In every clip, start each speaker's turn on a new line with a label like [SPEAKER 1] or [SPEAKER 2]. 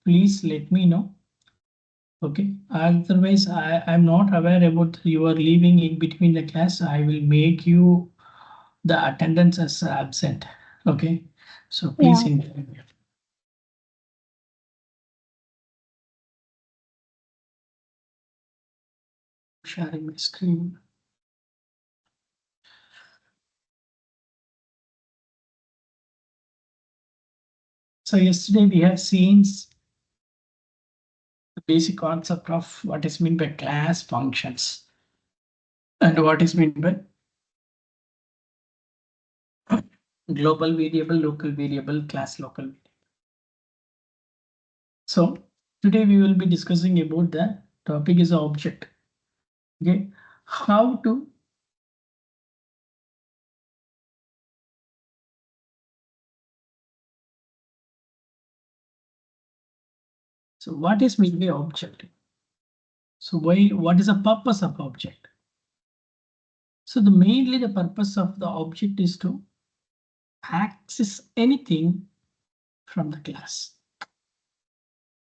[SPEAKER 1] please let me know. Okay, otherwise I'm not aware about you are leaving in between the class. I will make you the attendance as absent. Okay, so please
[SPEAKER 2] Yeah.
[SPEAKER 1] inform me. Sharing my screen. So yesterday we have seen the basic concept of what is meant by class functions and what is meant by global variable, local variable, class local. So today we will be discussing about the topic is object. Okay, how to so what is meant by object? So what is the purpose of object? So mainly the purpose of the object is to access anything from the class.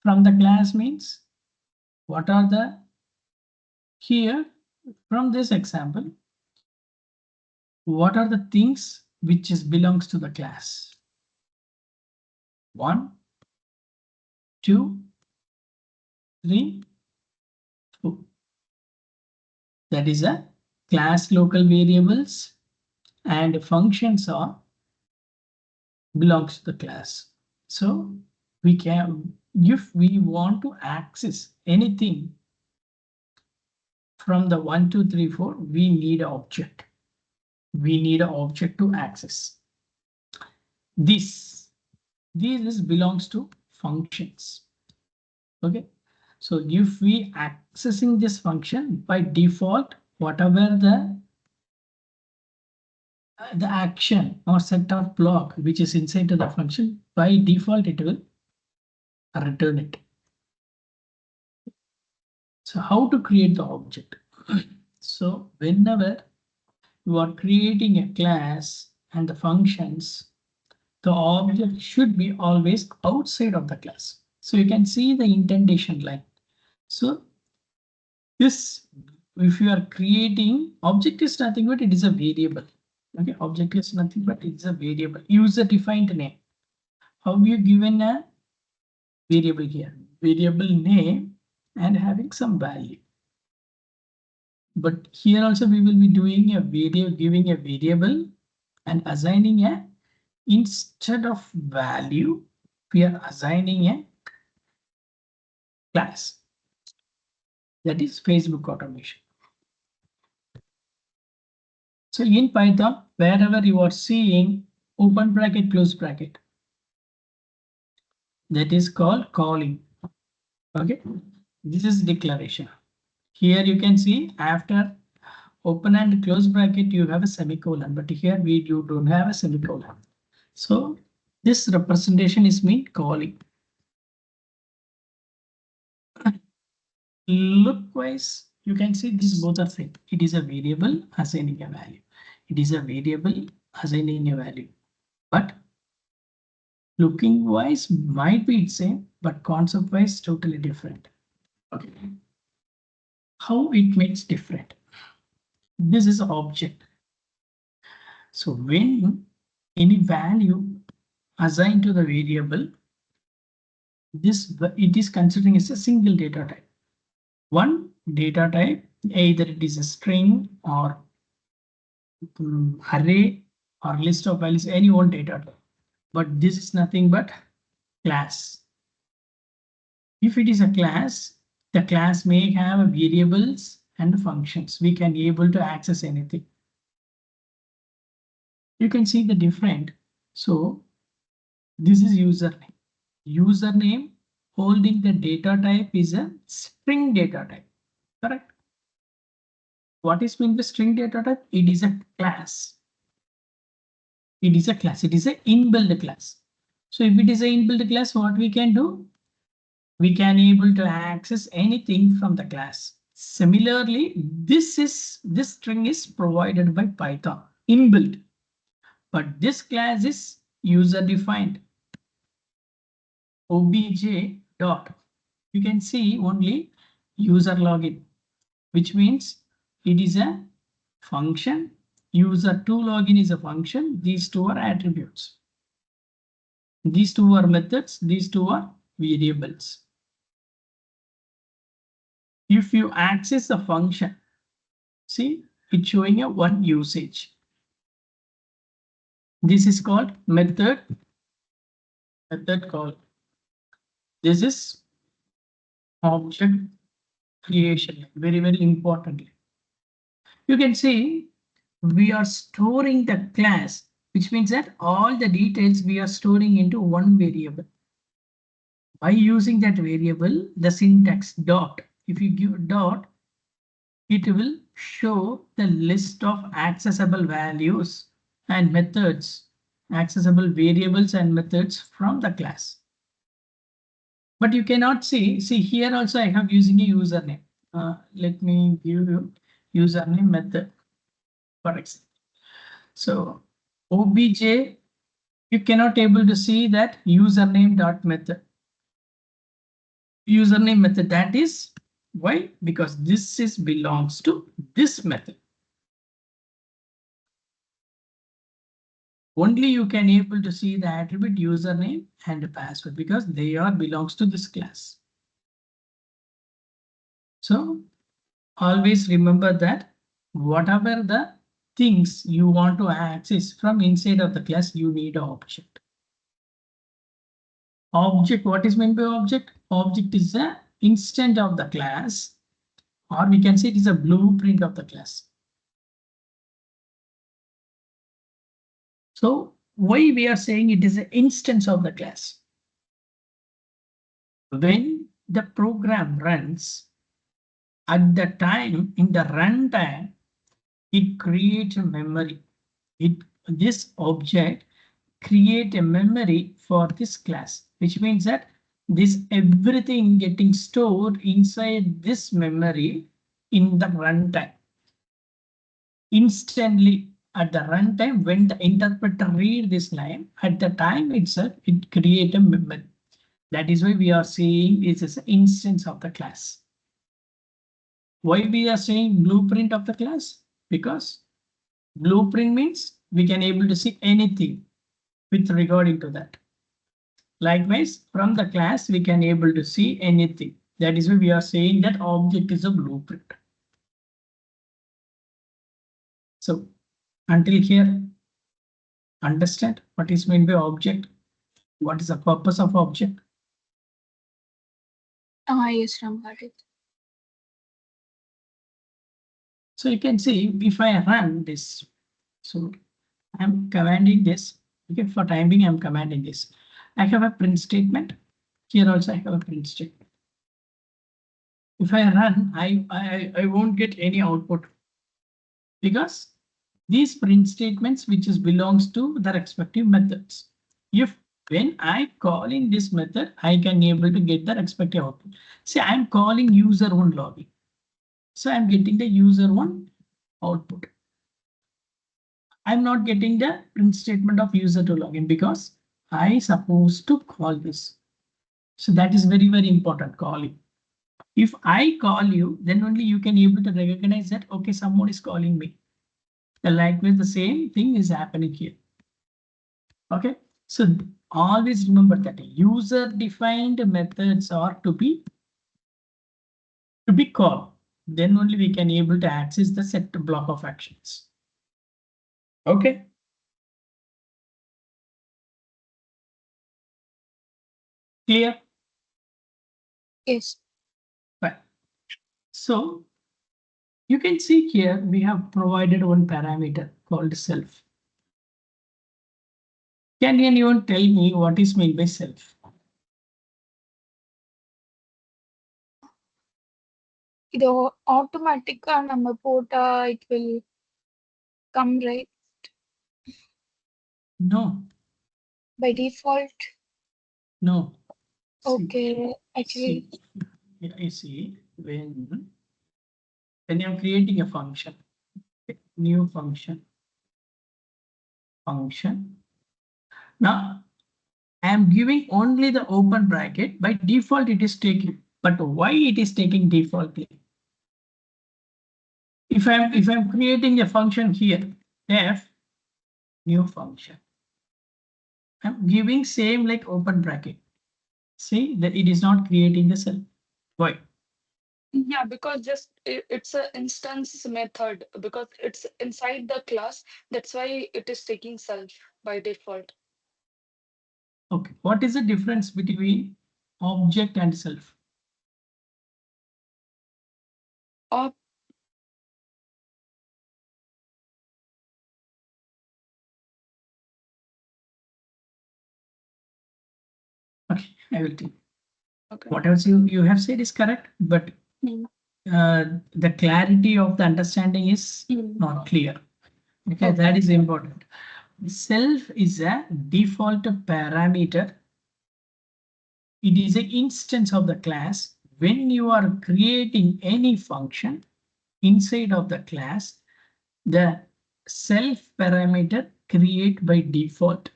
[SPEAKER 1] From the class means what are the here from this example, what are the things which belongs to the class? 1, 2, 3, 4. That is a class local variables and functions are belongs to the class. So we can, if we want to access anything from the 1, 2, 3, 4, we need an object. We need an object to access. This belongs to functions. Okay. So if we accessing this function by default, whatever the action or set of block which is inside to the function, by default it will return it. So how to create the object? So whenever you are creating a class and the functions, the object should be always outside of the class. So you can see the indentation line. So this, if you are creating object is nothing but it is a variable. Okay, object is nothing but it's a variable, user defined name. How you given a variable here? Variable name and having some value. But here also we will be doing a video, giving a variable and assigning a, instead of value, we are assigning a class. That is Facebook automation. So in Python, wherever you are seeing open bracket, close bracket, that is called calling. Okay, this is declaration. Here you can see after open and close bracket, you have a semicolon, but here we don't have a semicolon. So this representation is mean calling. Look-wise, you can see this both are same. It is a variable assigning a value. It is a variable assigning a value. But looking wise might be same, but concept wise totally different. Okay. How it makes different? This is object. So when any value assigned to the variable, this it is considering as a single data type. One data type, either it is a string or array or list of values, any one data type. But this is nothing but class. If it is a class, the class may have variables and functions. We can be able to access anything. You can see the different. So this is username. Username holding the data type is a string data type. Correct? What is meant by string data type? It is a class. It is a class. It is a inbuilt class. So if it is a inbuilt class, what we can do? We can able to access anything from the class. Similarly, this string is provided by Python inbuilt, but this class is user defined. OBJ dot. You can see only user login, which means it is a function. User2 login is a function. These two are attributes. These two are methods. These two are variables. If you access the function, see, it's showing a one usage. This is called method call. This is object creation. Very, very importantly. You can see we are storing the class, which means that all the details we are storing into one variable. By using that variable, the syntax dot, if you give dot, it will show the list of accessible values and methods, accessible variables and methods from the class. But you cannot see here also I have using a username. Let me give you username method, for example. So obj, you cannot able to see that username dot method. Username method, that is why, because this is belongs to this method. Only you can able to see the attribute username and password because they are belongs to this class. So always remember that whatever the things you want to access from inside of the class, you need an object. Object, what is meant by object? Object is an instant of the class, or we can say it is a blueprint of the class. So why we are saying it is an instance of the class? When the program runs, at the time in the runtime, it creates a memory. This object create a memory for this class, which means that this everything getting stored inside this memory in the runtime. Instantly at the runtime, when the interpreter read this line, at the time itself, it create a memory. That is why we are saying it is an instance of the class. Why we are saying blueprint of the class? Because blueprint means we can able to see anything with regarding to that. Likewise, from the class, we can able to see anything. That is why we are saying that object is a blueprint. So until here, understand what is meant by object? What is the purpose of object?
[SPEAKER 2] Yes, Ram, got it.
[SPEAKER 1] So you can see if I run this, so I'm commanding this. Okay, for time being, I'm commanding this. I have a print statement. Here also I have a print statement. If I run, I won't get any output because these print statements which is belongs to the respective methods. If when I call in this method, I can able to get the respective output. See, I'm calling user1 login. So I'm getting the user1 output. I'm not getting the print statement of user2 login because I supposed to call this. So that is very, very important calling. If I call you, then only you can able to recognize that, okay, someone is calling me. Likewise, the same thing is happening here. Okay, so always remember that user defined methods are to be called. Then only we can able to access the set block of actions. Okay. Clear?
[SPEAKER 2] Yes.
[SPEAKER 1] Right. So you can see here we have provided one parameter called self. Can anyone tell me what is meant by self?
[SPEAKER 2] இது ஆட்டோமேட்டிக்கா நம்ம போட்டா it will come, right?
[SPEAKER 1] No.
[SPEAKER 2] By default.
[SPEAKER 1] No.
[SPEAKER 2] Okay, actually.
[SPEAKER 1] I see when I'm creating a function, new function. Now I am giving only the open bracket. By default, it is taking. But why it is taking defaultly? If I'm creating a function here, f new function, I'm giving same like open bracket. See that it is not creating the cell. Why?
[SPEAKER 2] Yeah, because just it's a instance method because it's inside the class. That's why it is taking self by default.
[SPEAKER 1] Okay. What is the difference between object and self?
[SPEAKER 2] Or
[SPEAKER 1] Okay, I will tell you.
[SPEAKER 2] okay.
[SPEAKER 1] What else you have said is correct, but
[SPEAKER 2] Mm.
[SPEAKER 1] the clarity of the understanding is
[SPEAKER 2] Mm.
[SPEAKER 1] not clear. Okay,
[SPEAKER 2] Okay.
[SPEAKER 1] that is important. Self is a default parameter. It is an instance of the class. When you are creating any function inside of the class, the self parameter create by default.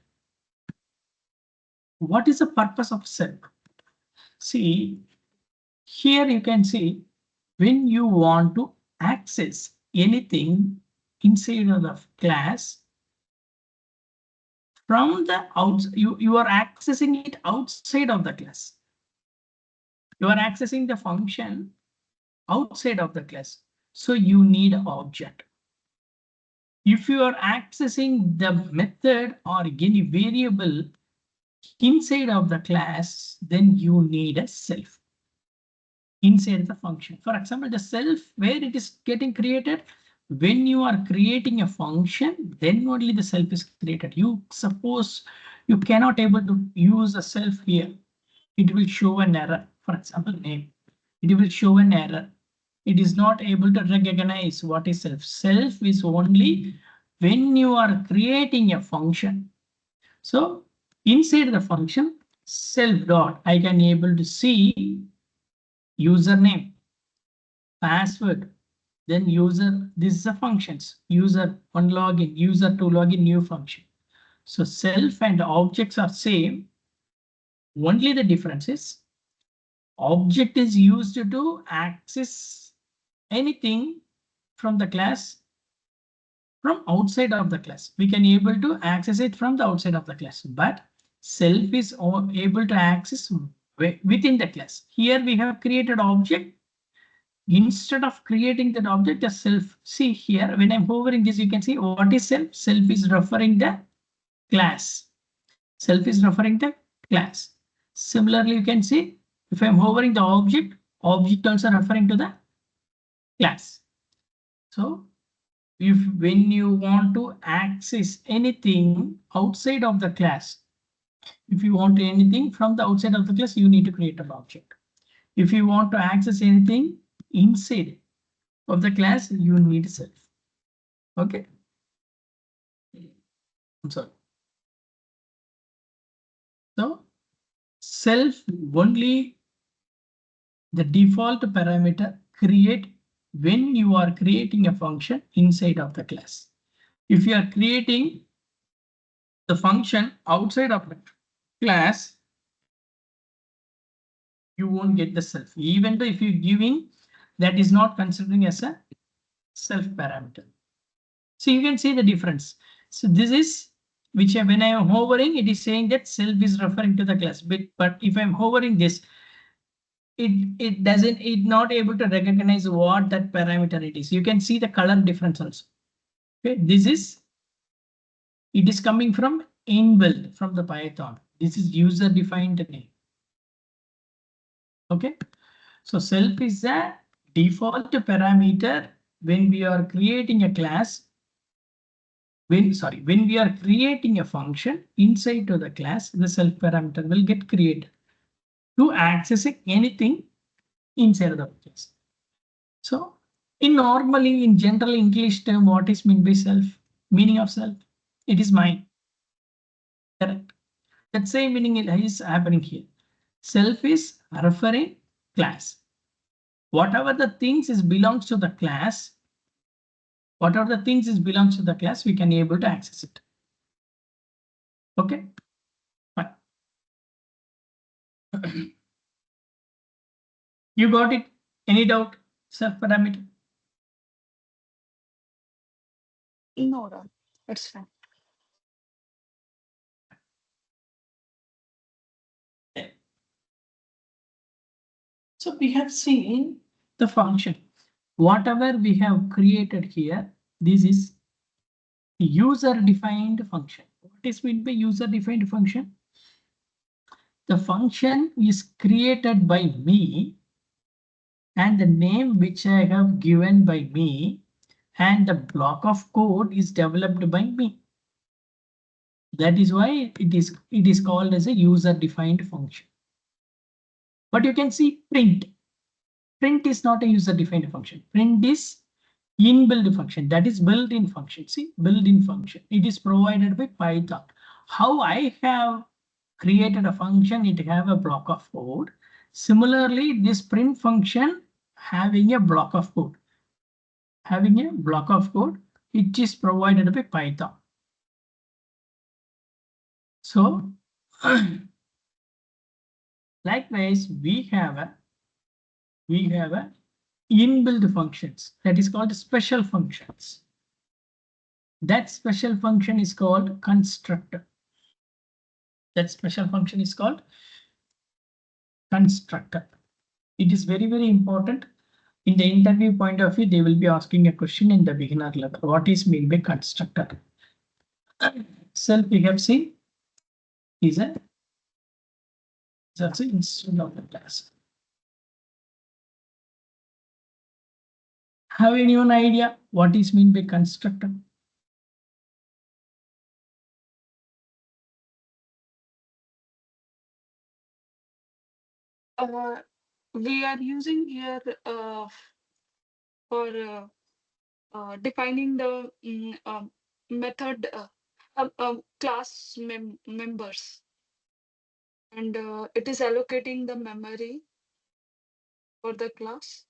[SPEAKER 1] What is the purpose of self? See, here you can see when you want to access anything inside of the class from the outside, you are accessing it outside of the class. You are accessing the function outside of the class. So you need object. If you are accessing the method or any variable inside of the class, then you need a self inside the function. For example, the self where it is getting created, when you are creating a function, then only the self is created. You suppose you cannot able to use a self here. It will show an error. For example, name. It will show an error. It is not able to recognize what is self. Self is only when you are creating a function. So inside the function self dot, I can able to see username, password, then user. This is the functions. User one login, user to login, new function. So self and objects are same. Only the difference is object is used to access anything from the class from outside of the class. We can able to access it from the outside of the class, but self is able to access within the class. Here we have created object. Instead of creating that object as self, see here when I'm hovering this, you can see what is self. Self is referring the class. Self is referring the class. Similarly, you can see if I'm hovering the object, object also referring to the class. So if when you want to access anything outside of the class, if you want anything from the outside of the class, you need to create an object. If you want to access anything inside of the class, you need self. Okay. I'm sorry. So self only the default parameter create when you are creating a function inside of the class. If you are creating the function outside of the class, you won't get the self. Even though if you're giving, that is not considering as a self parameter. So you can see the difference. So this is which when I am hovering, it is saying that self is referring to the class. But if I'm hovering this, it doesn't, it not able to recognize what that parameter it is. You can see the color difference also. Okay, this is, it is coming from inbuilt from the Python. This is user defined name. Okay, so self is a default parameter when we are creating a class. When we are creating a function inside to the class, the self parameter will get created to accessing anything inside of the class. So in normally in general English term, what is meant by self? Meaning of self? It is mine. Correct. That same meaning is happening here. Self is referring class. Whatever the things is belongs to the class, whatever the things is belongs to the class, we can able to access it. Okay, fine. You got it? Any doubt? Self parameter.
[SPEAKER 2] No, Ram. It's fine.
[SPEAKER 1] So we have seen the function. Whatever we have created here, this is user-defined function. What is meant by user-defined function? The function is created by me and the name which I have given by me and the block of code is developed by me. That is why it is called as a user-defined function. But you can see print. Print is not a user-defined function. Print is inbuilt function, that is built-in function. See, built-in function. It is provided by Python. How I have created a function, it have a block of code. Similarly, this print function having a block of code. Having a block of code, it is provided by Python. So, likewise, we have a inbuilt functions that is called special functions. That special function is called constructor. That special function is called constructor. It is very, very important. In the interview point of view, they will be asking a question in the beginner level. What is mean by constructor? Self we have seen is a that's an instance of the class. Have anyone idea what is mean by constructor?
[SPEAKER 2] Uh, we are using here for defining the method class members, and it is allocating the memory for the class.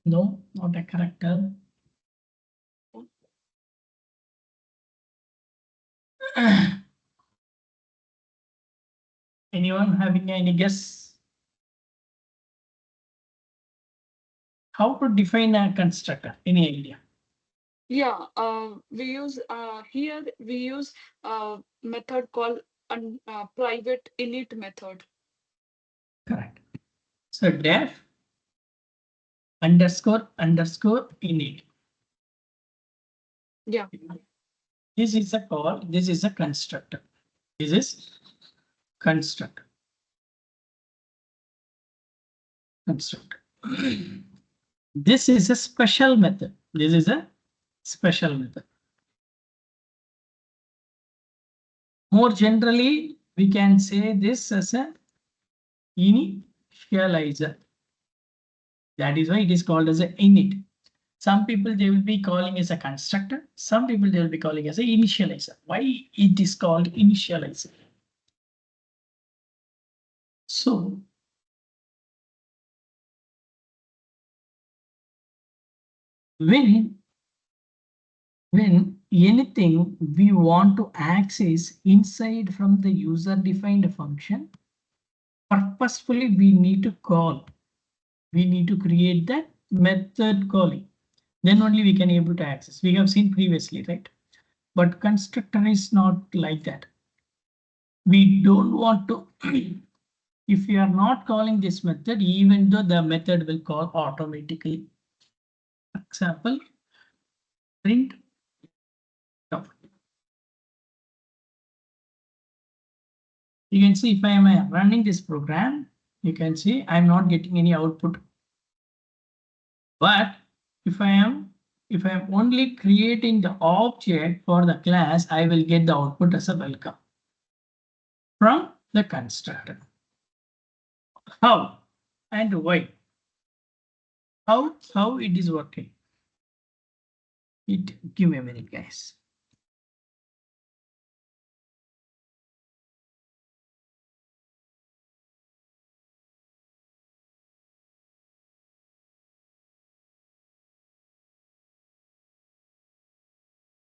[SPEAKER 1] No, not a character. Anyone having any guess? How to define a constructor? Any idea?
[SPEAKER 2] Yeah, we use here we use method called private init method.
[SPEAKER 1] Correct. So def underscore init.
[SPEAKER 2] Yeah,
[SPEAKER 1] This is a call. This is a constructor. This is constructor. Constructor. This is a special method. This is a special method. More generally, we can say this as a initializer. That is why it is called as a init. Some people they will be calling as a constructor. Some people they will be calling as a initializer. Why it is called initializer? So when anything we want to access inside from the user defined function, purposefully we need to call. We need to create that method calling. Then only we can able to access. We have seen previously, right? But constructor is not like that. We don't want to, if we are not calling this method, even though the method will call automatically. Example, print. You can see if I am running this program, you can see I'm not getting any output. But if I am only creating the object for the class, I will get the output as a welcome from the constructor. How and why? How it is working? Give me a minute, guys.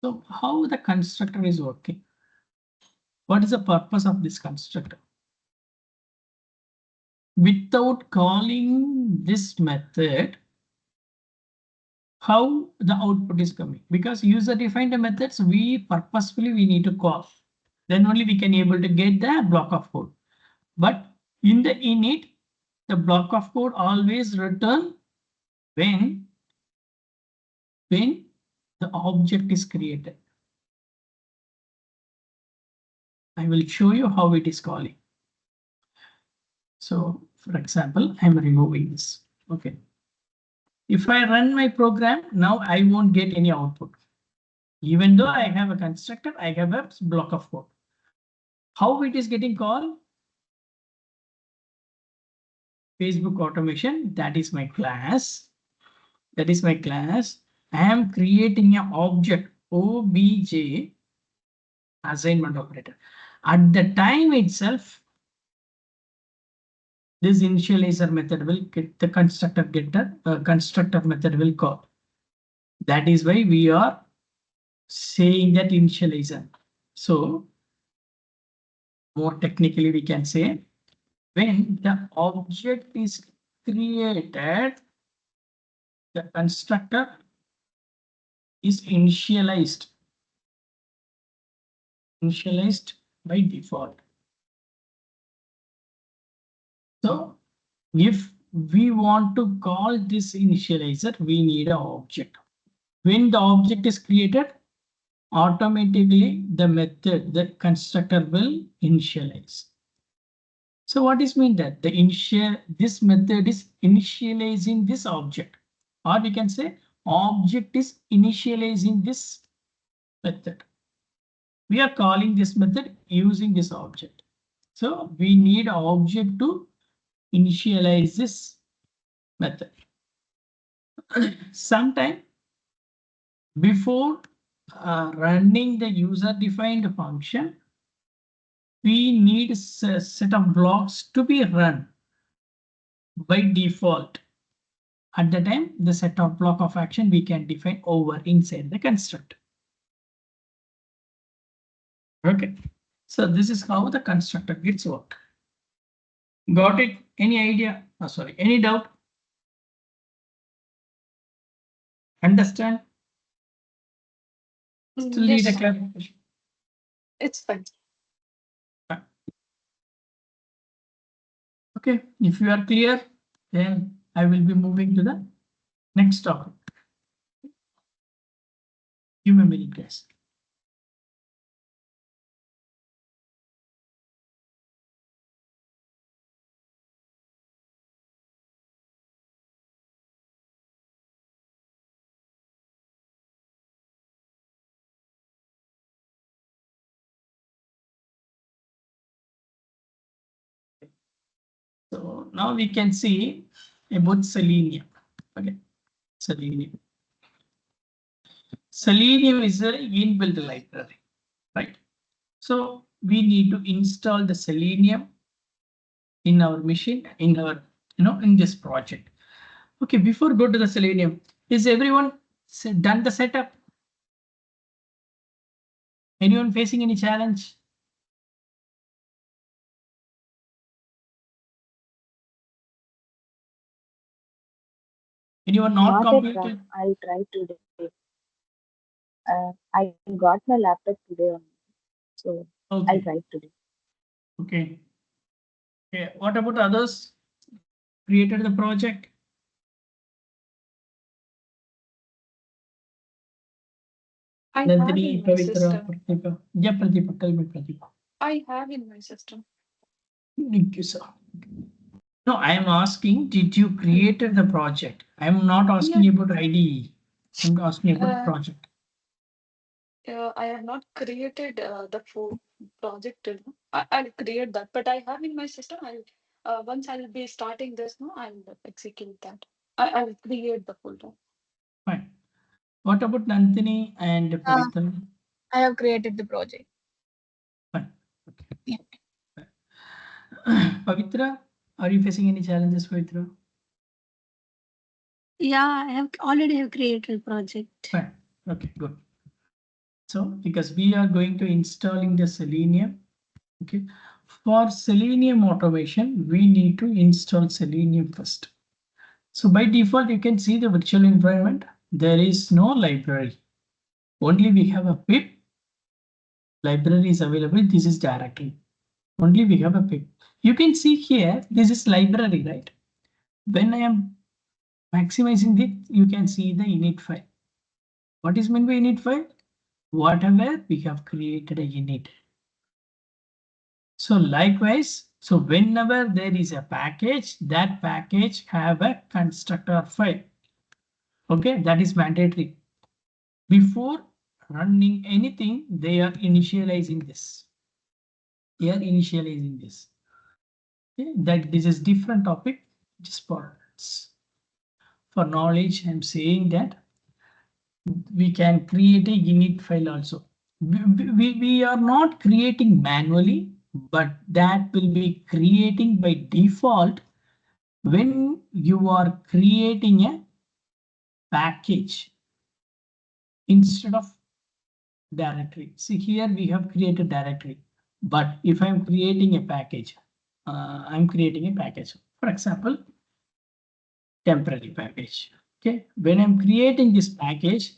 [SPEAKER 1] So how the constructor is working? What is the purpose of this constructor? Without calling this method, how the output is coming? Because user defined methods, we purposefully we need to call. Then only we can able to get the block of code. But in the init, the block of code always return when the object is created. I will show you how it is calling. So for example, I'm removing this. Okay. If I run my program, now I won't get any output. Even though I have a constructor, I have a block of code. How it is getting called? Facebook automation, that is my class. That is my class. I am creating an object obj assignment operator. At the time itself, this initializer method will get the constructor getter, constructor method will call. That is why we are saying that initializer. So more technically, we can say when the object is created, the constructor is initialized by default. So if we want to call this initializer, we need an object. When the object is created, automatically the method, the constructor will initialize. So what is mean that this method is initializing this object, or we can say object is initializing this method. We are calling this method using this object. So we need an object to initialize this method. Sometime before running the user defined function, we need a set of blocks to be run by default. At the time, the set of block of action we can define over inside the constructor. Okay, so this is how the constructor gets work. Got it? Any idea? Oh, sorry, any doubt? Understand? Still need a
[SPEAKER 2] Yes,
[SPEAKER 1] clarification.
[SPEAKER 2] it's fine.
[SPEAKER 1] Okay, if you are clear, then I will be moving to the next topic. Give me a minute, guys. So now we can see about Selenium. Okay, Selenium. Selenium is an inbuilt library, right? So we need to install the Selenium in our machine, in our, in this project. Okay, before go to the Selenium, is everyone done the setup? Anyone facing any challenge? Anyone not
[SPEAKER 3] Not yet, Ram.
[SPEAKER 1] completed?
[SPEAKER 3] I'll try today. I got my laptop today only, so I'll
[SPEAKER 1] Okay,
[SPEAKER 3] try today.
[SPEAKER 1] okay. Okay, what about others? Created the project?
[SPEAKER 2] I have
[SPEAKER 1] Nandini,
[SPEAKER 2] in my
[SPEAKER 1] Pavitra,
[SPEAKER 2] system.
[SPEAKER 1] Pratika. Yeah, Pradeepa, tell me, Pradeepa.
[SPEAKER 2] I have in my system.
[SPEAKER 1] Thank you, sir. No, I am asking, did you created the project? I am not asking
[SPEAKER 2] Yeah,
[SPEAKER 1] about IDE. I'm asking about
[SPEAKER 2] uh,
[SPEAKER 1] project.
[SPEAKER 2] I have not created the full project. I'll create that, but I have in my system. I'll once I'll be starting this, no, I'll execute that. I'll create the folder.
[SPEAKER 1] Fine. What about Nandini and Pavitra?
[SPEAKER 4] I have created the project.
[SPEAKER 1] Fine. Okay.
[SPEAKER 4] Yeah.
[SPEAKER 1] Pavitra, are you facing any challenges, Pavitra?
[SPEAKER 4] Yeah, I have already have created project.
[SPEAKER 1] Fine. Okay, good. So because we are going to installing the Selenium Okay. For Selenium automation, we need to install Selenium first. So by default, you can see the virtual environment. There is no library. Only we have a pip. Library is available. This is directory. Only we have a pip. You can see here, this is library, right? When I am maximizing it, you can see the init file. What is meant by init file? Whatever we have created a init. So likewise, so whenever there is a package, that package have a constructor file. Okay, that is mandatory. Before running anything, they are initializing this. They are initializing this. Okay, that this is different topic. Just for knowledge, I'm saying that we can create a init file also. We are not creating manually, but that will be creating by default when you are creating a package instead of directory. See here we have created directory, but if I'm creating a package, I'm creating a package. For example, temporary package. Okay, when I'm creating this package,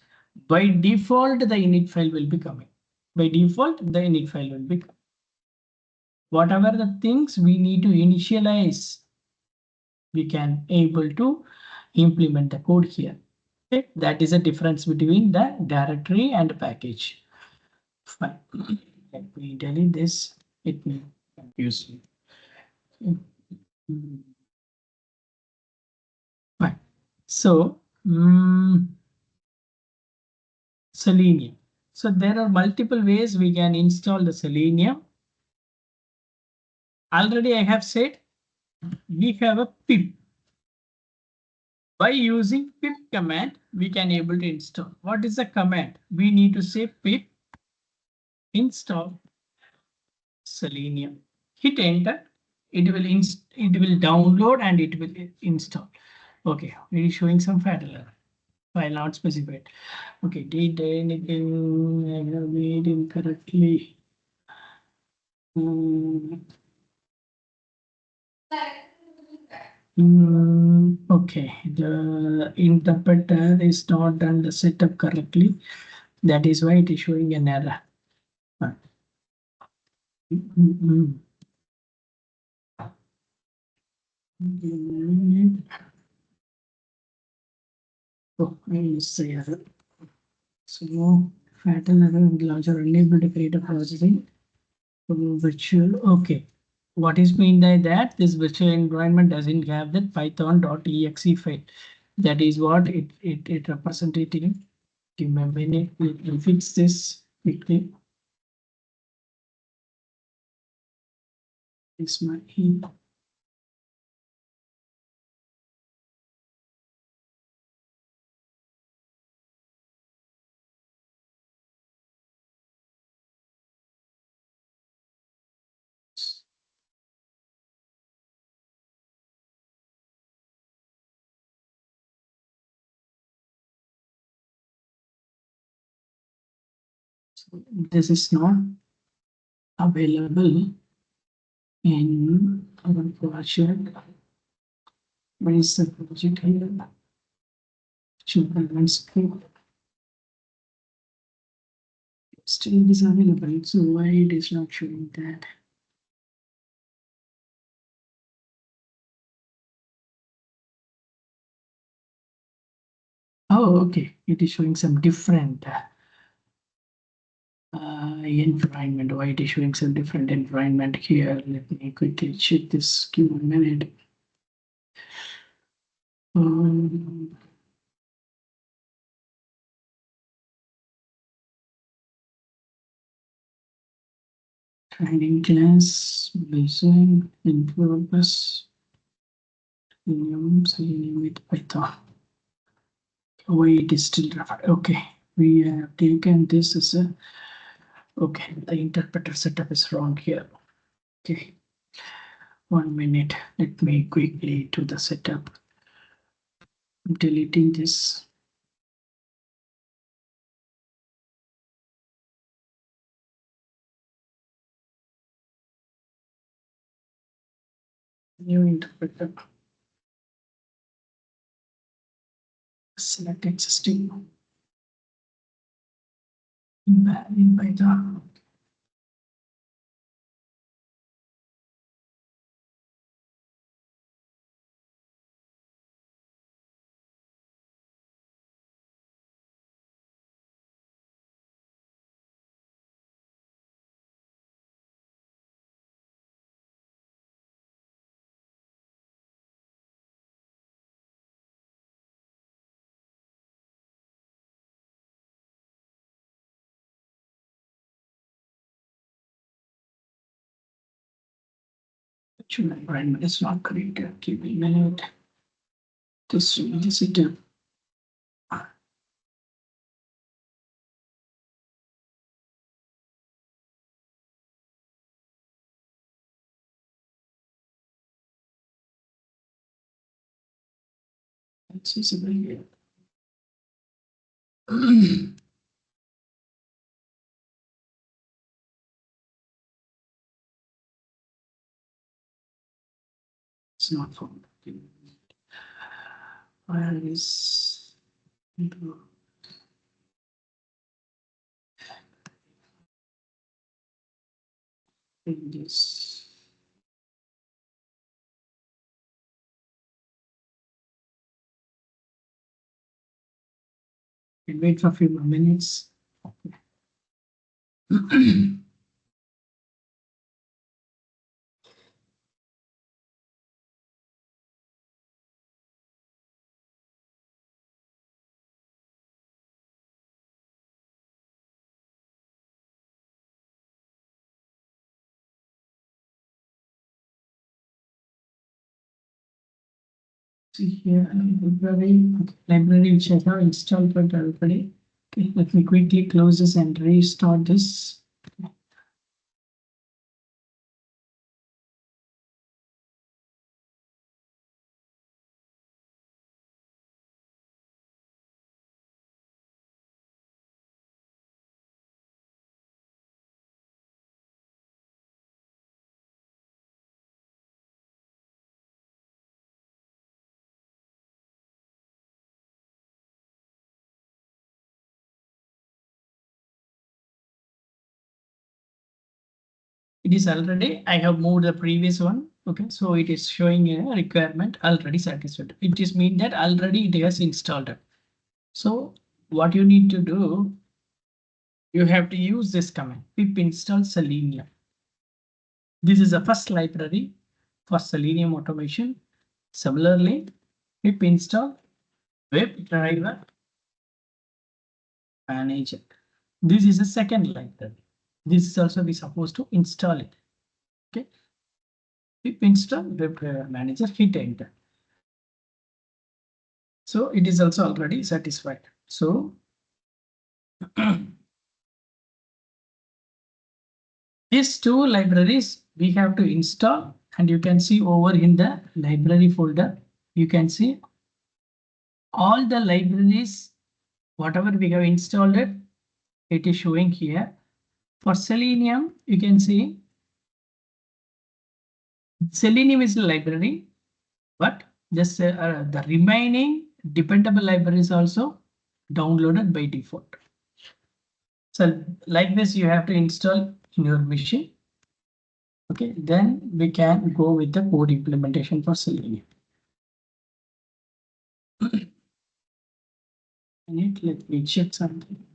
[SPEAKER 1] by default the init file will be coming. By default, the init file will be coming. Whatever the things we need to initialize, we can able to implement the code here. Okay, that is a difference between the directory and package. Fine. Let me delete this. It may confuse me. Okay. Fine. So, Selenium. So there are multiple ways we can install the Selenium. Already I have said we have a pip. By using pip command, we can able to install. What is the command? We need to say pip install Selenium. Hit enter. It will download and it will install. Okay, we are showing some fatal error. File not specified. Okay, did anything I have made incorrectly? Okay, the interpreter is not done the setup correctly. That is why it is showing an error. Oh, I missed the error. So, fatal error and launcher unable to create a processing virtual. Okay. What is mean by that? This virtual environment doesn't have that python.exe file. That is what it representing. Give me a minute. We'll fix this quickly. Is my this is not available in our project. Where is the project here? Children script. Still it is available. So why it is not showing that? Oh, okay. It is showing some different environment. Why it is showing some different environment here? Let me quickly check this. Give me a minute. Um, training class, Besant, in progress, Selenium with Python. Why it is still referred? Okay, we have taken this as a. Okay, the interpreter setup is wrong here. Okay, 1 minute. Let me quickly do the setup. I'm deleting this. New interpreter. Select existing. In Python. Actually, my environment is not created. Give me a minute. Just this it. It's visible here. It's not found. Where is this? We'll wait for a few more minutes. See here, library which I have installed for already. Okay, let me quickly close this and restart this. It is already, I have moved the previous one. Okay, so it is showing a requirement already satisfied. It is mean that already it has installed. So what you need to do, you have to use this command pip install Selenium. This is the first library for Selenium automation. Similarly, pip install webdriver-manager. This is the second library. This is also we supposed to install it. Okay. Pip install webdriver-manager, hit enter. So it is also already satisfied. So these two libraries we have to install, and you can see over in the library folder, you can see all the libraries, whatever we have installed it is showing here. For Selenium, you can see Selenium is a library, but just the remaining dependable libraries also downloaded by default. So like this, you have to install in your machine. Okay, then we can go with the code implementation for Selenium. Let me check something.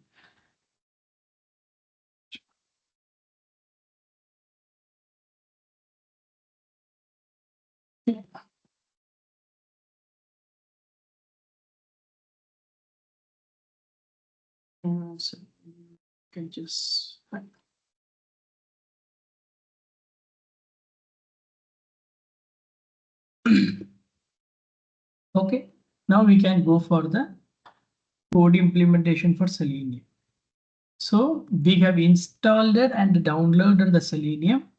[SPEAKER 1] So you can just okay. Now we can go for the code implementation for Selenium. So we have installed it and downloaded the Selenium.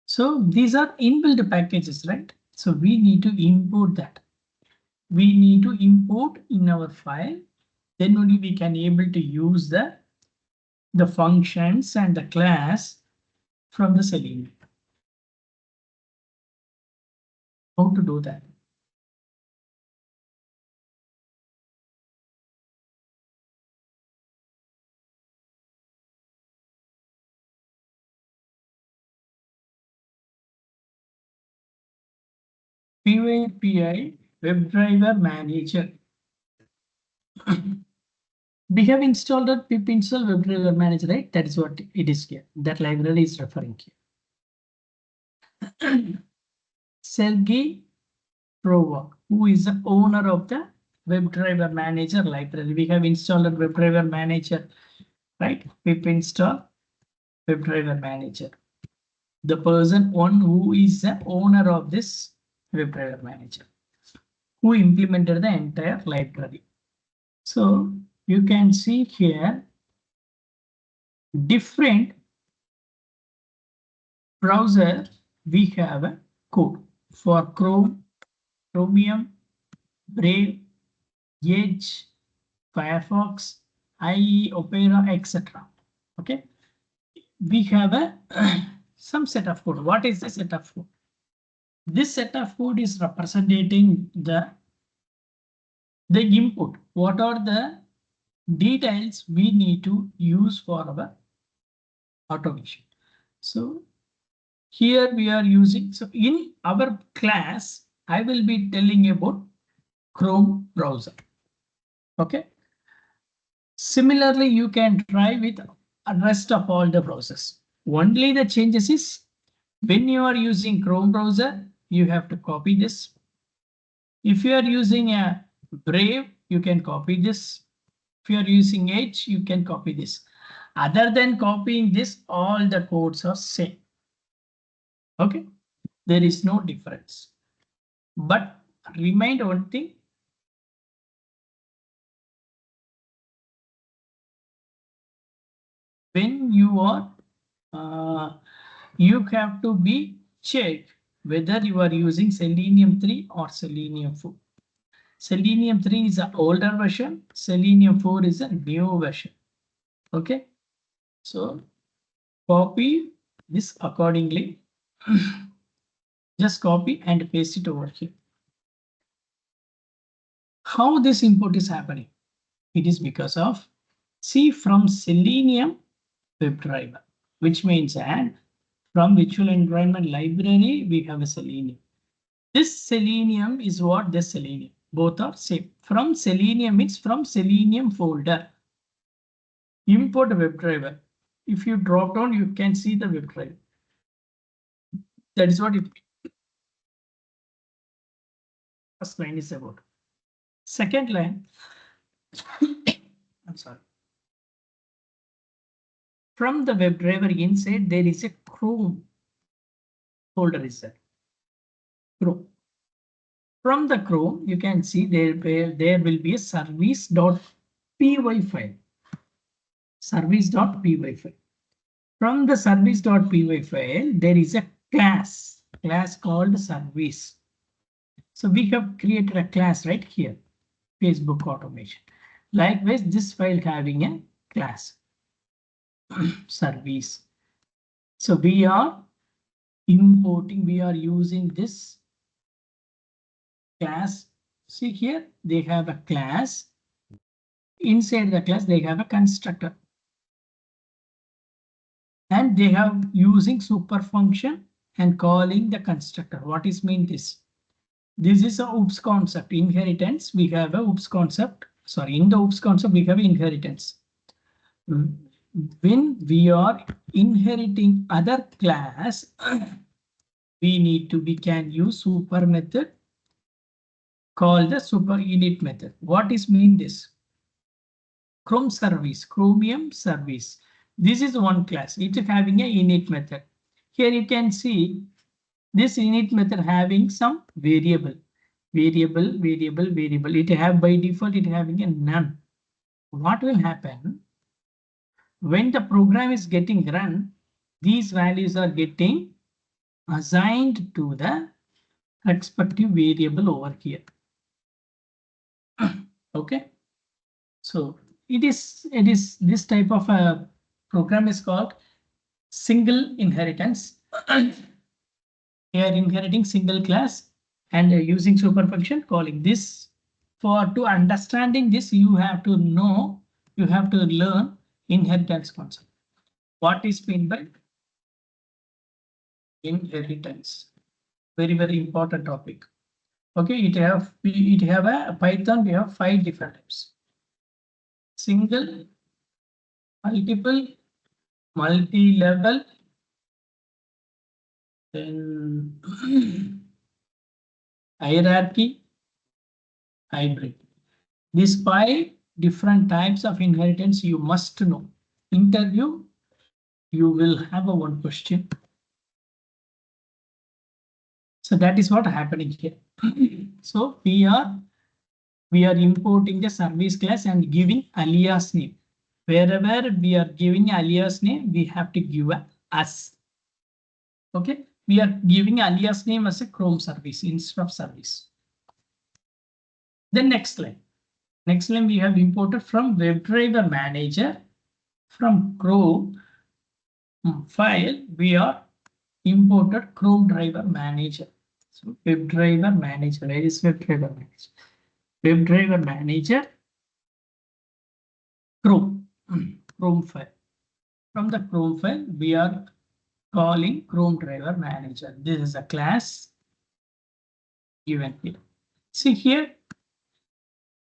[SPEAKER 1] So these are inbuilt packages, right? So we need to import that. We need to import in our file. Then only we can able to use the functions and the class from the Selenium. How to do that? PyPI WebDriver Manager. We have installed a pip install WebDriver Manager, right? That is what it is here. That library is referring here. Sergey Prova, who is the owner of the WebDriver Manager library. We have installed a WebDriver Manager, right? Pip install WebDriver Manager. The one who is the owner of this WebDriver Manager, who implemented the entire library. So you can see here different browser. We have a code for Chrome, Chromium, Brave, Edge, Firefox, IE, Opera, etc. Okay, we have a some set of code. What is the set of code? This set of code is representing the input. What are the details we need to use for our automation? So here we are using. So in our class, I will be telling about Chrome browser. Okay. Similarly, you can try with the rest of all the browsers. Only the changes is when you are using Chrome browser, you have to copy this. If you are using a Brave, you can copy this. If you are using Edge, you can copy this. Other than copying this, all the codes are same. Okay, there is no difference. But remind one thing. When you are, you have to be checked whether you are using Selenium 3 or Selenium 4. Selenium 3 is an older version. Selenium 4 is a new version. Okay, so copy this accordingly. Just copy and paste it over here. How this import is happening? It is because of C from Selenium WebDriver, which means and from virtual environment library, we have a Selenium. This Selenium is what this Selenium. Both are same. From Selenium, it's from Selenium folder. Import WebDriver. If you drop down, you can see the WebDriver. That is what it first line is about. Second line, I'm sorry. From the WebDriver inside, there is a Chrome folder is there. Chrome. From the Chrome, you can see there will be a service.py file. Service.py file. From the service.py file, there is a class called service. So we have created a class right here, Facebook automation. Likewise, this file having a class service. So we are importing, we are using this class. See here, they have a class. Inside the class, they have a constructor. And they have using super function and calling the constructor. What is mean this? This is a oops concept. Inheritance, we have a oops concept. Sorry, in the oops concept, we have inheritance. When we are inheriting other class, we can use super method called the super init method. What is mean this? Chrome service, Chromium service. This is one class. It is having a init method. Here you can see this init method having some variable. It have by default, it having a none. What will happen when the program is getting run? These values are getting assigned to the respective variable over here. Okay, so it is this type of a program is called single inheritance. We are inheriting single class and using super function calling this. For to understanding this, you have to know, you have to learn inheritance concept. What is meant by inheritance? Very, very important topic. Okay, it have a Python, we have 5 different types. Single, multiple, multi-level, then hierarchy, hybrid. These 5 different types of inheritance you must know. Interview, you will have a one question. So that is what happening here. So we are importing the service class and giving alias name. Wherever we are giving alias name, we have to give a as. Okay, we are giving alias name as a Chrome service instead of service. Then next line. Next line we have imported from WebDriver manager from Chrome file. We are imported Chrome driver manager. So WebDriver manager. Where is WebDriver manager? WebDriver manager Chrome file. From the Chrome file, we are calling Chrome driver manager. This is a class given here. See here,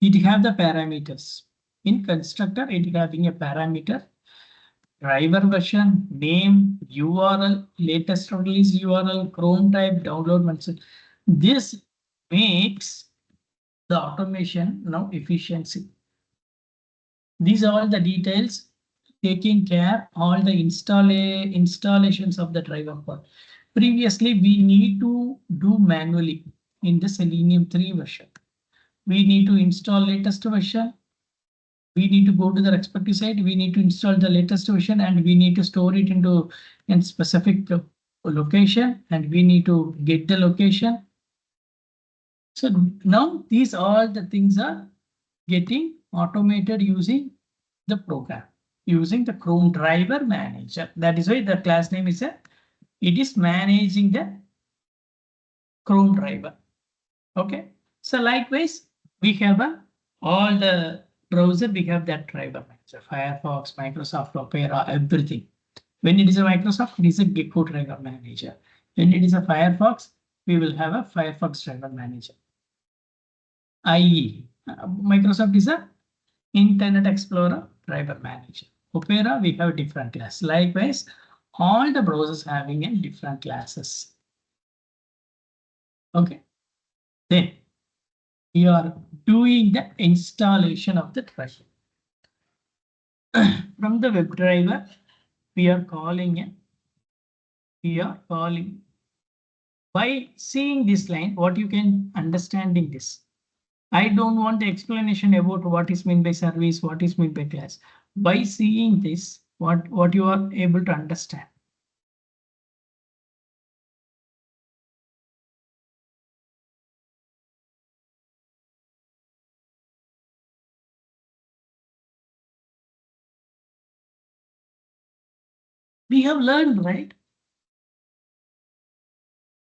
[SPEAKER 1] it have the parameters. In constructor, it having a parameter, driver version, name, URL, latest release URL, Chrome type, download message. This makes the automation now efficiency. These are all the details taking care all the installations of the driver part. Previously, we need to do manually in the Selenium 3 version. We need to install latest version. We need to go to the respective site. We need to install the latest version and we need to store it into a specific location and we need to get the location. So now these all the things are getting automated using the program, using the Chrome driver manager. That is why the class name is it is managing the Chrome driver. Okay, so likewise we have all the browser, we have that driver manager, Firefox, Microsoft Opera, everything. When it is a Microsoft, it is a Gecko driver manager. When it is a Firefox, we will have a Firefox driver manager. IE, Microsoft is a Internet Explorer driver manager. Opera, we have different class. Likewise, all the browsers having a different classes. Okay, then we are doing the installation of the driver. From the WebDriver, we are calling by seeing this line, what you can understanding this. I don't want the explanation about what is meant by service, what is meant by class. By seeing this, what you are able to understand. We have learned, right?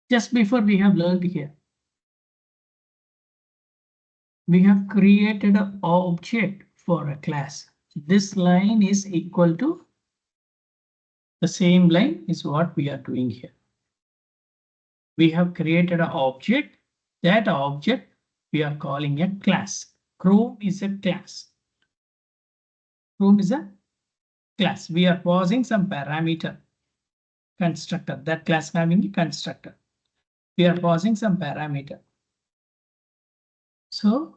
[SPEAKER 1] Just before we have learned here. We have created an object for a class. This line is equal to the same line is what we are doing here. We have created an object. That object we are calling a class. Chrome is a class. Chrome is a class. We are passing some parameter. Constructor. That class having a constructor. We are passing some parameter. So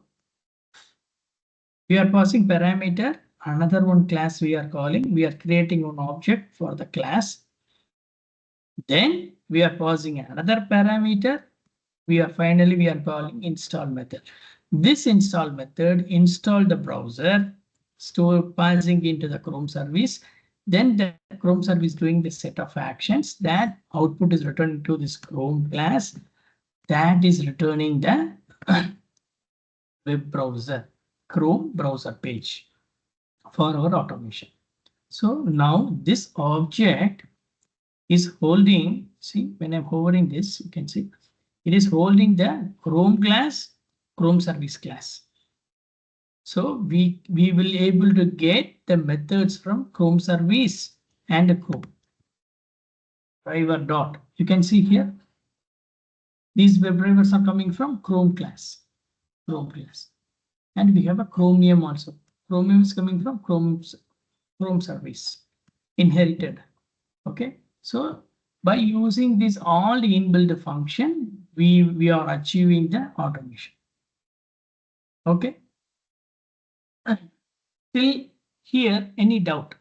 [SPEAKER 1] we are passing parameter. Another one class we are calling. We are creating one object for the class. Then we are passing another parameter. We are calling install method. This install method install the browser, store passing into the Chrome service. Then the Chrome service doing the set of actions. That output is returned to this Chrome class. That is returning the web browser, Chrome browser page for our automation. So now this object is holding, see when I'm hovering this, you can see It is holding the Chrome class, Chrome service class. So we will able to get the methods from Chrome service and Chrome driver dot. You can see here, these web drivers are coming from Chrome class, and we have a Chromium also. Chromium is coming from Chrome service, inherited. Okay, so by using this all inbuilt function, we are achieving the automation. Okay. Till here, any doubt?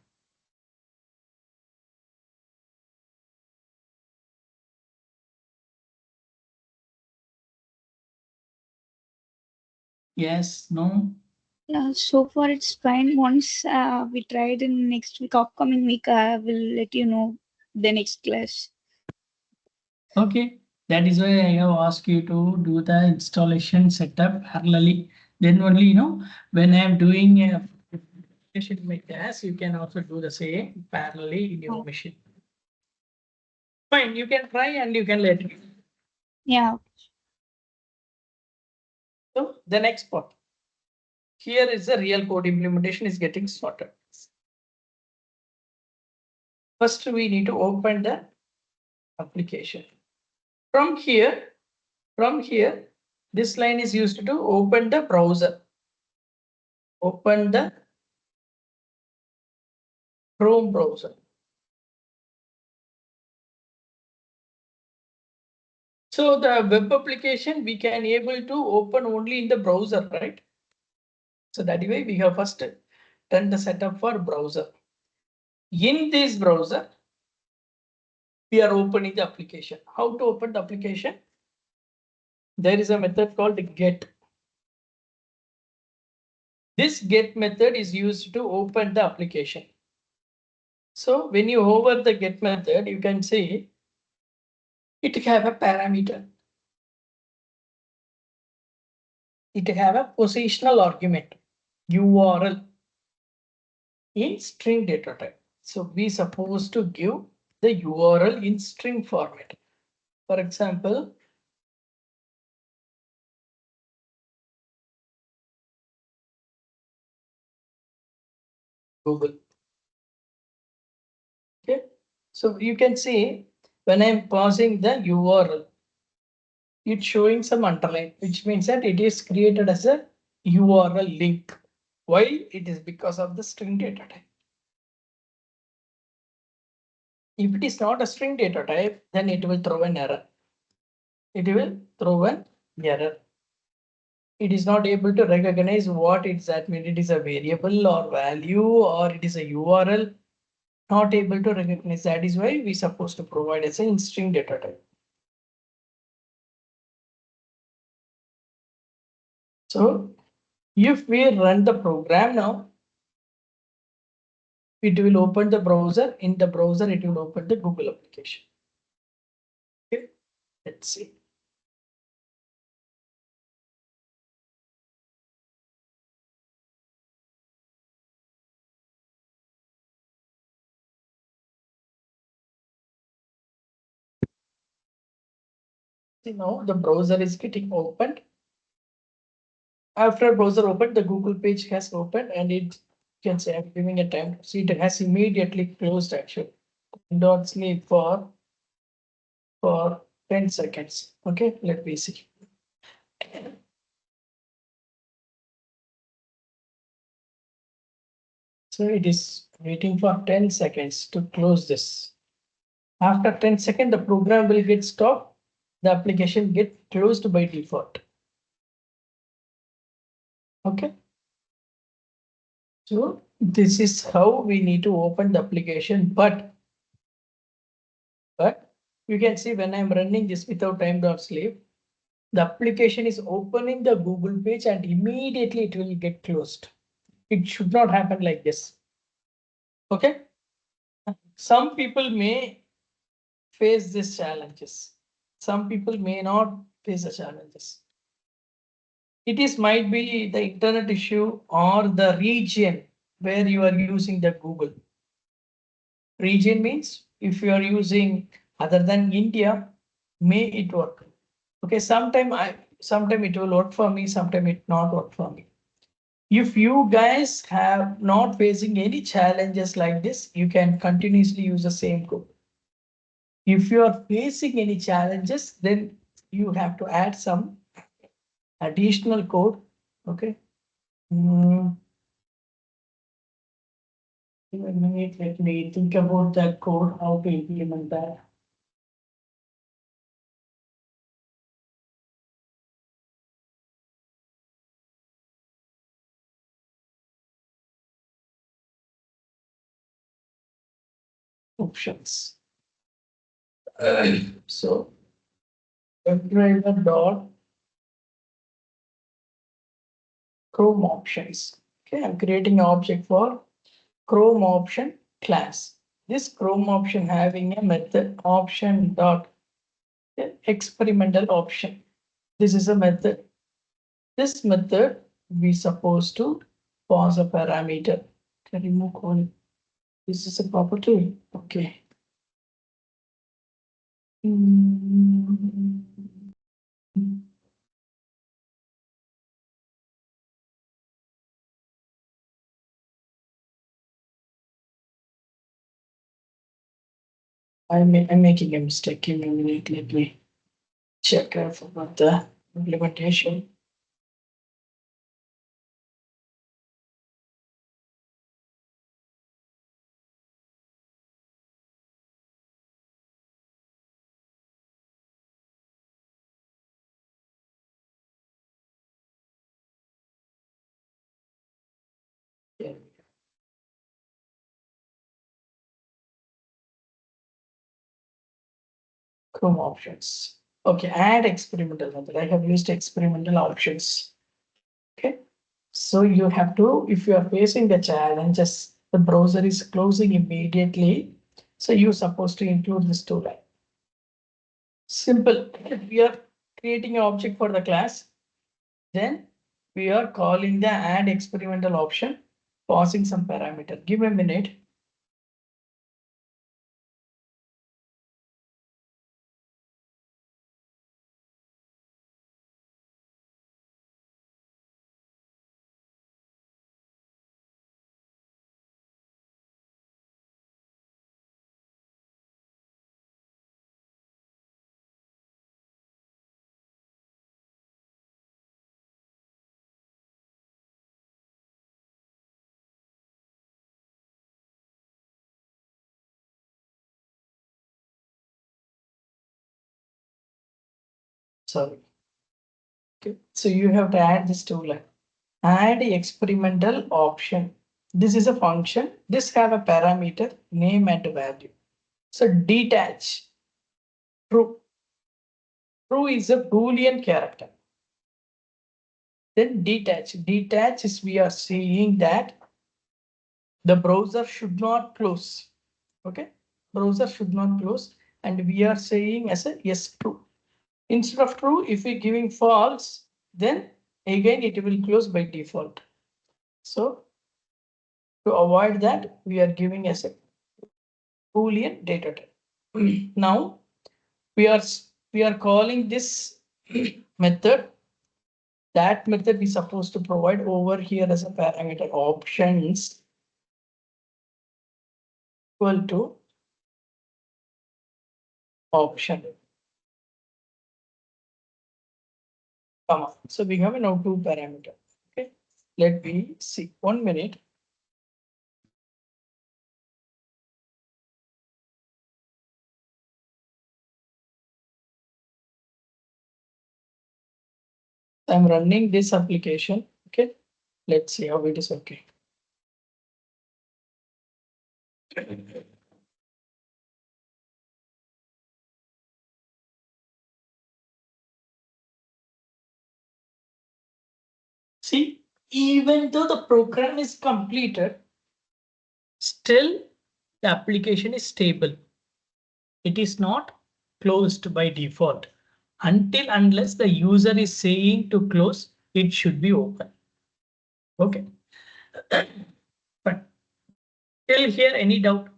[SPEAKER 1] Yes, no?
[SPEAKER 4] Yeah, so far it's fine. Once we tried in next week, upcoming week, I will let you know the next class.
[SPEAKER 1] Okay, that is why I have asked you to do the installation setup parallelly. Then only, when I am doing a in my class, you can also do the same parallelly in your machine. Fine, you can try and you can let me.
[SPEAKER 4] Yeah.
[SPEAKER 1] So the next part. Here is the real code implementation is getting sorted. First, we need to open the application. From here, this line is used to open the browser. Open the Chrome browser. So the web application we can able to open only in the browser, right? So that way we have first done the setup for browser. In this browser, we are opening the application. How to open the application? There is a method called get. This get method is used to open the application. So when you hover the get method, you can see it have a parameter. It have a positional argument, URL in string data type. So we supposed to give the URL in string format. For example, Google. Okay, so you can see when I'm pausing the URL, it's showing some underline, which means that it is created as a URL link. Why? It is because of the string data type. If it is not a string data type, then it will throw an error. It will throw an error. It is not able to recognize what it's that means. It is a variable or value or it is a URL. Not able to recognize. That is why we supposed to provide as a string data type. So if we run the program now, it will open the browser. In the browser, it will open the Google application. Okay, let's see. See now the browser is getting opened. After browser opened, the Google page has opened and it can say I'm giving a time to see it has immediately closed actually. Dot sleep for 10 seconds. Okay, let me see. So it is waiting for 10 seconds to close this. After 10 seconds, the program will get stopped. The application get closed by default. Okay. So this is how we need to open the application, but you can see when I'm running this without time.sleep, the application is opening the Google page and immediately it will get closed. It should not happen like this. Okay. Some people may face these challenges. Some people may not face the challenges. It is might be the internet issue or the region where you are using the Google. Region means if you are using other than India, may it work. Okay, sometime it will work for me, sometime it not work for me. If you guys have not facing any challenges like this, you can continuously use the same code. If you are facing any challenges, then you have to add some additional code. Okay. Give a minute, let me think about that code, how to implement that. Options. So WebDriver dot Chrome options. Okay, I'm creating an object for Chrome option class. This Chrome option having a method option dot experimental option. This is a method. This method we supposed to pass a parameter. Can remove all. This is a property. Okay. I'm making a mistake. Give me a minute. Let me check about the implementation. Yeah. Chrome options. Okay, add experimental method. I have used experimental options. Okay, so you have to, if you are facing the challenges, the browser is closing immediately. So you're supposed to include this two line. Simple. We are creating an object for the class. Then we are calling the add experimental option, passing some parameter. Give me a minute. Sorry. Okay. So you have to add this two line. Add experimental option. This is a function. This have a parameter name and value. So detach. True. True is a Boolean character. Then detach. Detach is we are saying that the browser should not close. Okay. Browser should not close. And we are saying as a yes true. Instead of true, if we giving false, then again it will close by default. So to avoid that, we are giving as a Boolean data type. Now we are calling this method. That method we supposed to provide over here as a parameter options equal to option. Comma. So we have now two parameter. Okay. Let me see 1 minute. I'm running this application. Okay. Let's see how it is okay. See, even though the program is completed, still the application is stable. It is not closed by default. Unless the user is saying to close, it should be open. Okay. But till here, any doubt?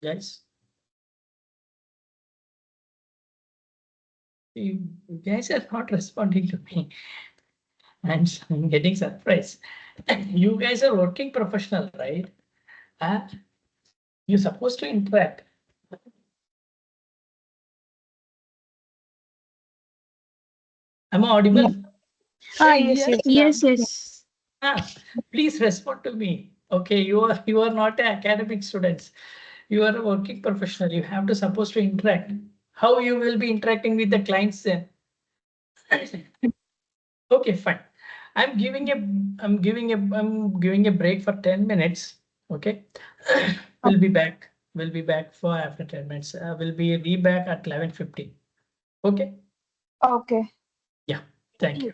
[SPEAKER 1] Guys, you guys are not responding to me. And I'm getting surprised. You guys are working professional, right? You're supposed to interact. Am I audible?
[SPEAKER 4] Yes,
[SPEAKER 2] Yes,
[SPEAKER 4] yes,
[SPEAKER 2] ma'am.
[SPEAKER 4] yes.
[SPEAKER 1] Ah, please respond to me. Okay, you are not an academic students. You are a working professional. You have to supposed to interact. How you will be interacting with the clients then? Okay, fine. I'm giving a break for 10 minutes. Okay. We'll be back. We'll be back for after 10 minutes. We'll be back at 11:50. Okay.
[SPEAKER 4] Okay.
[SPEAKER 1] Yeah. Thank you.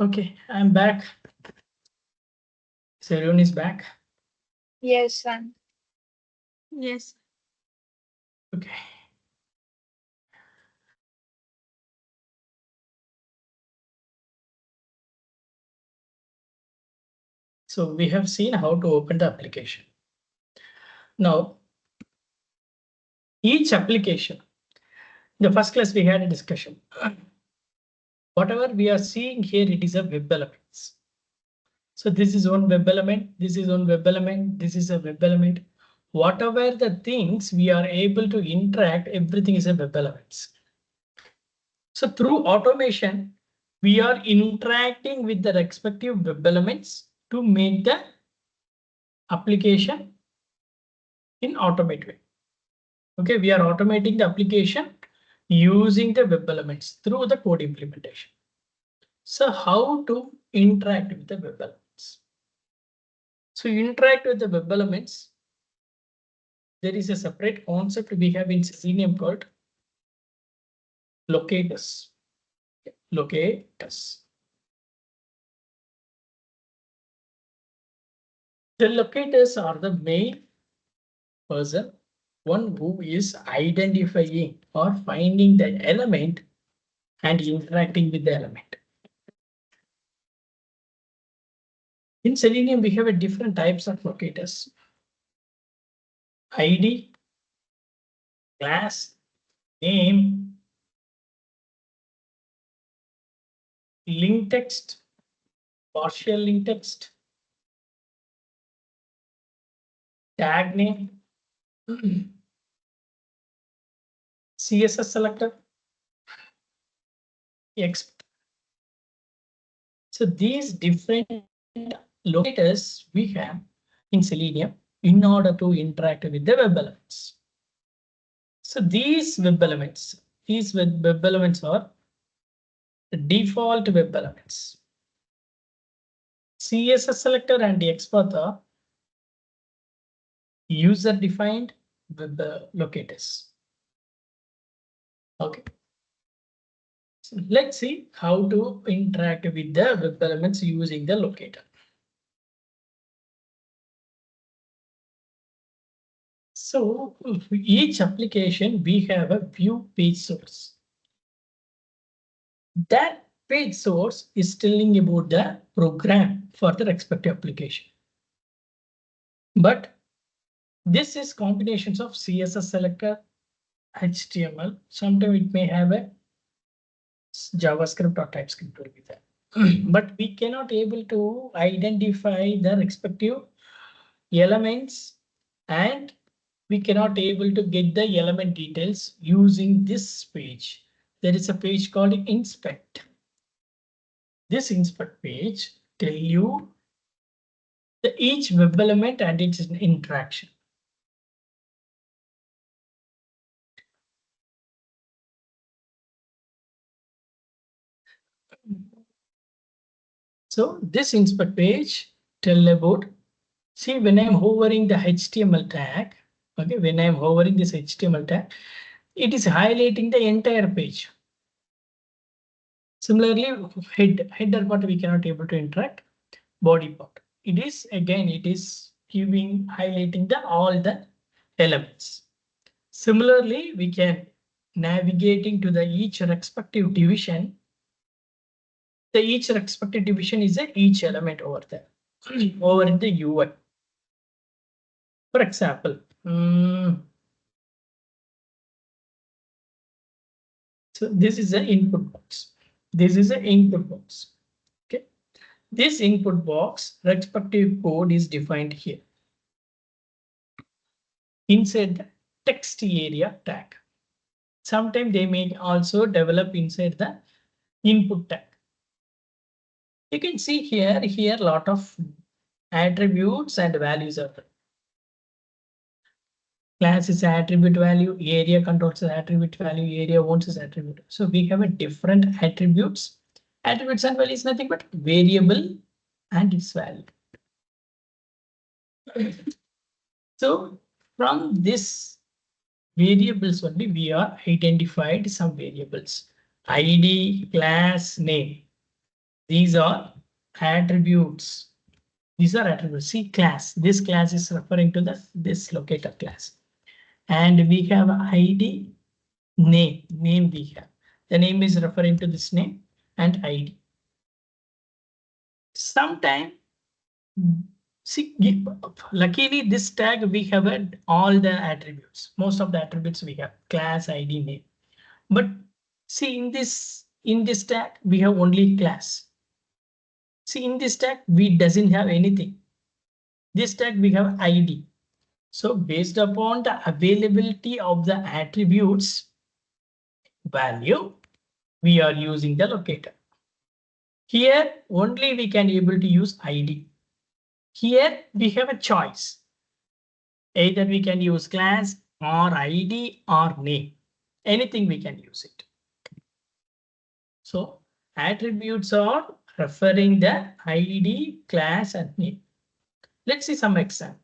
[SPEAKER 1] Okay, I'm back. So everyone is back.
[SPEAKER 4] Yes, son.
[SPEAKER 2] Yes.
[SPEAKER 1] Okay. So we have seen how to open the application. Now, each application, in the first class we had a discussion. Whatever we are seeing here, it is a web elements. So this is one web element, this is one web element, this is a web element. Whatever the things we are able to interact, everything is a web elements. So through automation, we are interacting with the respective web elements to make the application in automate way. Okay, we are automating the application using the web elements through the code implementation. So how to interact with the web elements? So you interact with the web elements. There is a separate concept we have in Selenium called locators. Locators. The locators are the main person, one who is identifying or finding the element and interacting with the element. In Selenium, we have a different types of locators. ID, class, name, link text, partial link text, tag name, CSS selector, X. So these different locators we have in Selenium in order to interact with the web elements. So these web elements are the default web elements. CSS selector and XPath are user defined web locators. Okay. So let's see how to interact with the web elements using the locator. So for each application, we have a view page source. That page source is telling about the program for the respective application. But this is combinations of CSS selector, HTML. Sometimes it may have a JavaScript or TypeScript will be there. But we cannot able to identify the respective elements and we cannot able to get the element details using this page. There is a page called inspect. This inspect page tell you the each web element and its interaction. So this inspect page tell about, see when I'm hovering the HTML tag, okay, when I'm hovering this HTML tag, it is highlighting the entire page. Similarly, header part we cannot able to interact, body part. It is again, it is giving highlighting the all the elements. Similarly, we can navigating to the each respective division. The each respective division is a each element over there, over in the UI. For example, so this is an input box. This is an input box. Okay, this input box respective code is defined here inside the text area tag. Sometimes they may also develop inside the input tag. You can see here a lot of attributes and values are there. Class is attribute value, area controls attribute value, area owns is attribute. So we have a different attributes. Attributes and value is nothing but variable and its value. So from this variables only we are identified some variables. ID, class, name. These are attributes. These are attributes. See class. This class is referring to this locator class. And we have ID, name we have. The name is referring to this name and ID. Sometime, see, luckily this tag we have all the attributes. Most of the attributes we have class, ID, name. But see in this tag we have only class. See in this tag we doesn't have anything. This tag we have ID. So based upon the availability of the attributes value, we are using the locator. Here only we can able to use ID. Here we have a choice. Either we can use class or ID or name. Anything we can use it. So attributes are referring the ID, class and name. Let's see some example.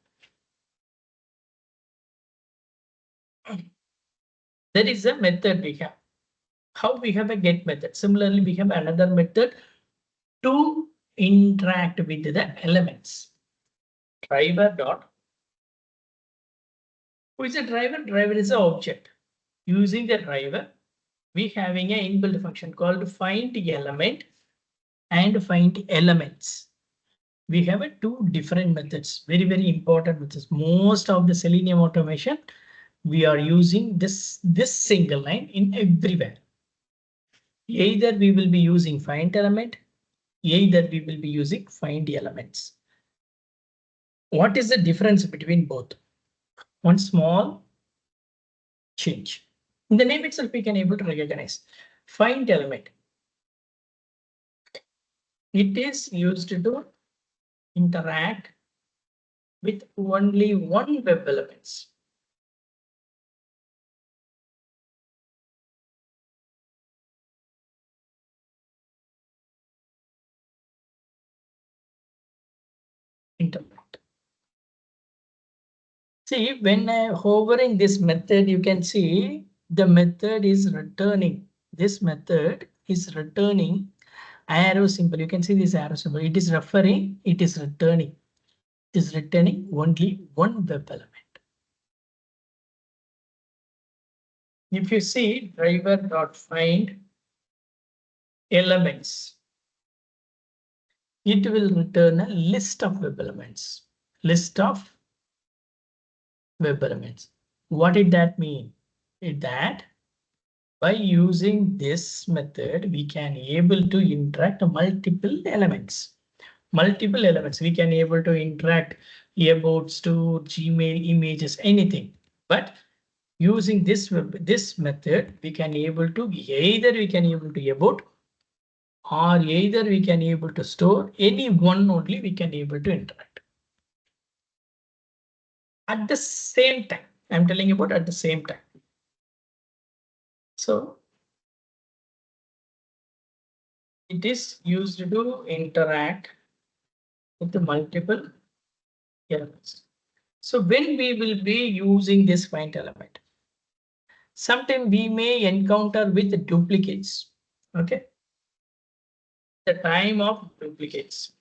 [SPEAKER 1] There is a method we have. How we have a get method. Similarly, we have another method to interact with the elements. Driver dot. Who is a driver? Driver is an object. Using the driver, we having an inbuilt function called find element and find elements. We have a two different methods, very important methods. Most of the Selenium automation, we are using this single line in everywhere. Either we will be using find element, either we will be using find elements. What is the difference between both? One small change. In the name itself, we can able to recognize find element. It is used to interact with only one web elements. Interact. See, when I hovering this method, you can see the method is returning. This method is returning arrow symbol. You can see this arrow symbol. It is referring, it is returning. It is returning only one web element. If you see driver.find elements, it will return a list of web elements. List of web elements. What did that mean? That by using this method, we can able to interact multiple elements. Multiple elements. We can able to interact about to Gmail, images, anything. But using this method, we can able to either we can able to about or either we can able to store any one only we can able to interact. At the same time, I'm telling you about at the same time. So it is used to interact with the multiple elements. So when we will be using this find element, sometimes we may encounter with duplicates. Okay. The time of duplicates.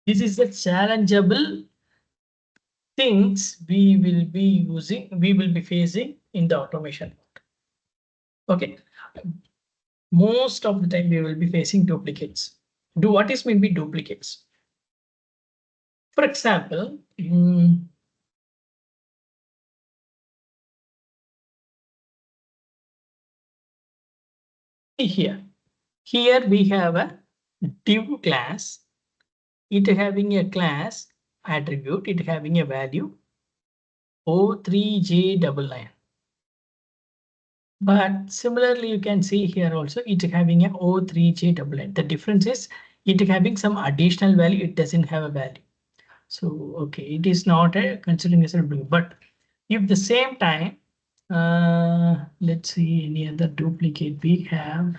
[SPEAKER 1] This is the challengeable things we will be facing in the automation. Okay. Most of the time we will be facing duplicates. What is maybe duplicates? For example, here we have a div class. It having a class attribute. It having a value O3J99. But similarly, you can see here also it having a O3J99. The difference is it having some additional value. It doesn't have a value. So, okay, it is not a considering as a duplicate. But if the same time, let's see any other duplicate we have.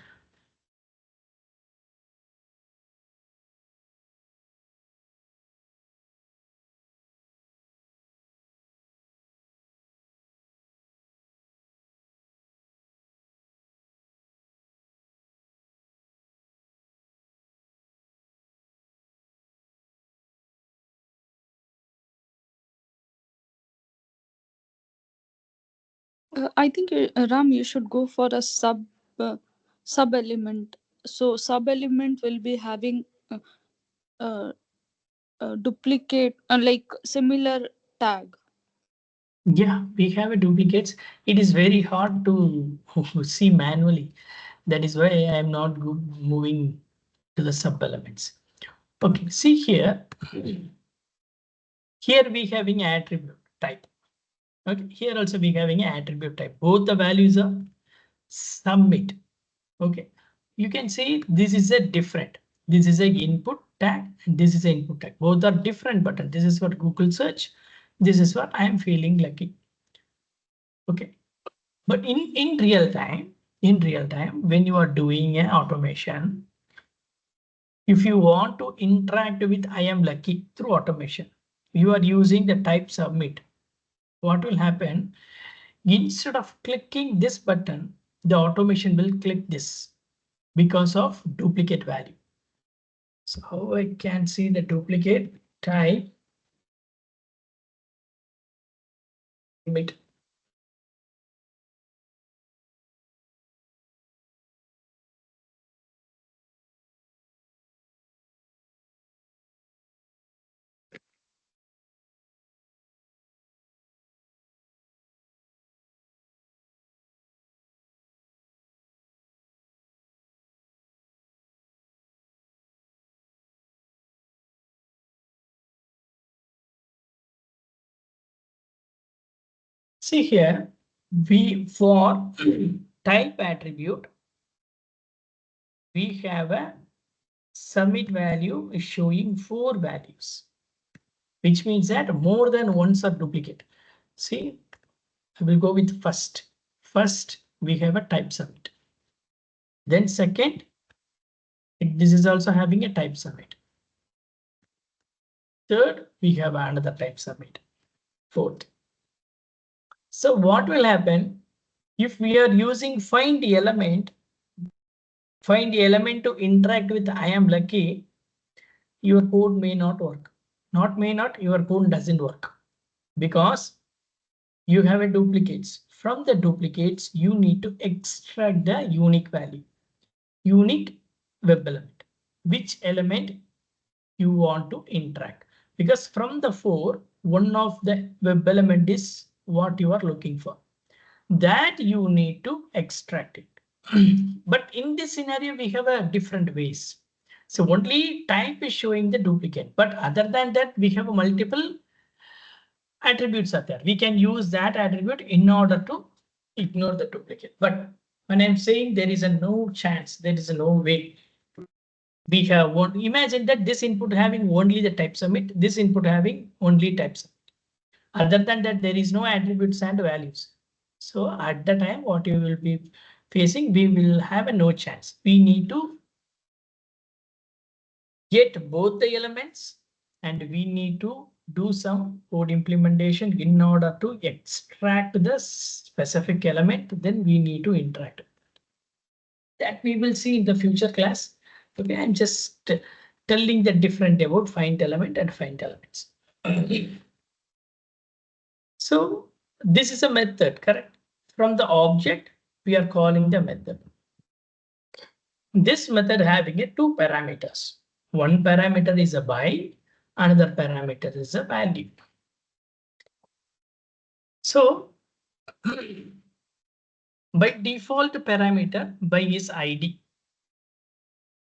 [SPEAKER 2] I think Ram, you should go for a sub element. So sub element will be having uh, duplicate like similar tag.
[SPEAKER 1] Yeah, we have a duplicates. It is very hard to see manually. That is why I am not moving to the sub elements. Okay, see here. Here we having attribute type. Okay, here also we having attribute type. Both the values are submit. Okay, you can see this is a different. This is a input tag and this is a input tag. Both are different button. This is what Google search. This is what I am feeling lucky. Okay, but in real time, when you are doing an automation, if you want to interact with I am lucky through automation, you are using the type submit. What will happen? Instead of clicking this button, the automation will click this because of duplicate value. So how I can see the duplicate type submit. See here, we for type attribute, we have a submit value is showing 4 values, which means that more than once are duplicate. See, I will go with first. First, we have a type submit. Then second, this is also having a type submit. Third, we have another type submit. Fourth. So what will happen if we are using find element to interact with I am lucky, your code may not work. Not may not, your code doesn't work because you have a duplicates. From the duplicates, you need to extract the unique value, unique web element, which element you want to interact. Because from the 4, one of the web element is what you are looking for. That you need to extract it. But in this scenario, we have a different ways. So only type is showing the duplicate, but other than that, we have multiple attributes are there. We can use that attribute in order to ignore the duplicate. But when I'm saying there is a no chance, there is a no way. We have one. Imagine that this input having only the type submit, this input having only type submit. Other than that, there is no attributes and values. So at the time, what you will be facing, we will have a no chance. We need to get both the elements and we need to do some code implementation in order to extract the specific element. Then we need to interact. That we will see in the future class. Okay, I'm just telling the different about find element and find elements. So this is a method, correct? From the object, we are calling the method. This method having a 2 parameters. One parameter is a by, another parameter is a value. So by default parameter by is ID.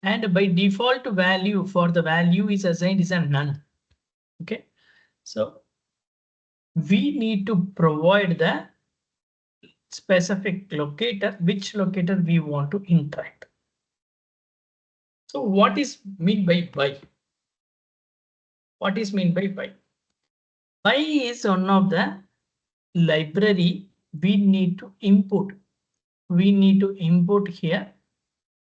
[SPEAKER 1] And by default value for the value is assigned is a none. Okay, so we need to provide the specific locator, which locator we want to interact. So what is mean by by? What is mean by by? By is one of the library we need to input. We need to import here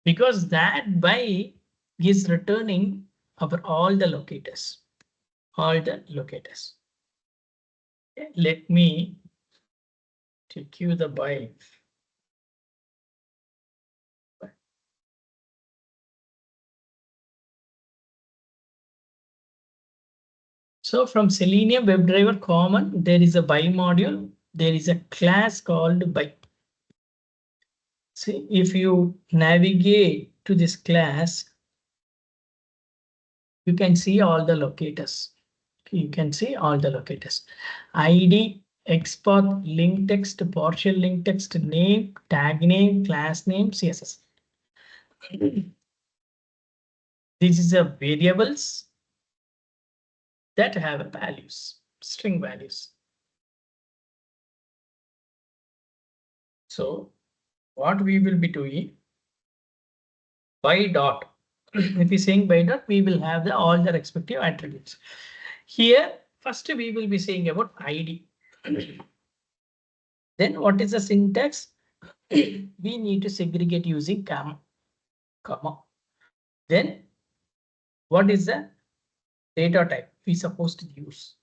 [SPEAKER 1] because that by is returning our all the locators. All the locators. Okay, let me take you the by. So from Selenium WebDriver common, there is a by module there is a class called by. See, if you navigate to this class, you can see all the locators. You can see all the locators. ID, export, link text, partial link text, name, tag name, class name, CSS. This is a variables that have values, string values. So what we will be doing by dot. If we saying by dot, we will have all the respective attributes. Here, first we will be saying about ID. Then what is the syntax? We need to segregate using comma. Then what is the data type we supposed to use?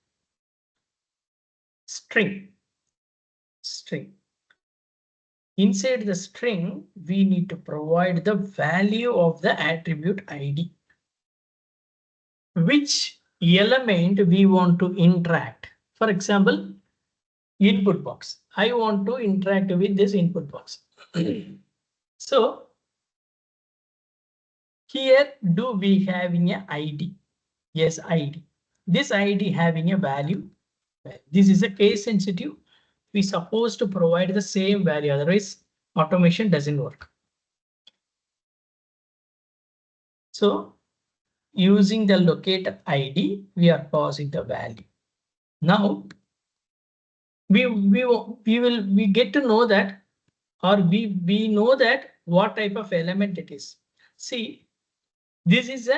[SPEAKER 1] String. Inside the string, we need to provide the value of the attribute ID. Which element we want to interact. For example, input box. I want to interact with this input box. So here do we having a ID? Yes, ID. This ID having a value. This is a case sensitive. We supposed to provide the same value, otherwise automation doesn't work. So using the locator ID, we are passing the value. Now we get to know that, or we know that what type of element it is. See, this is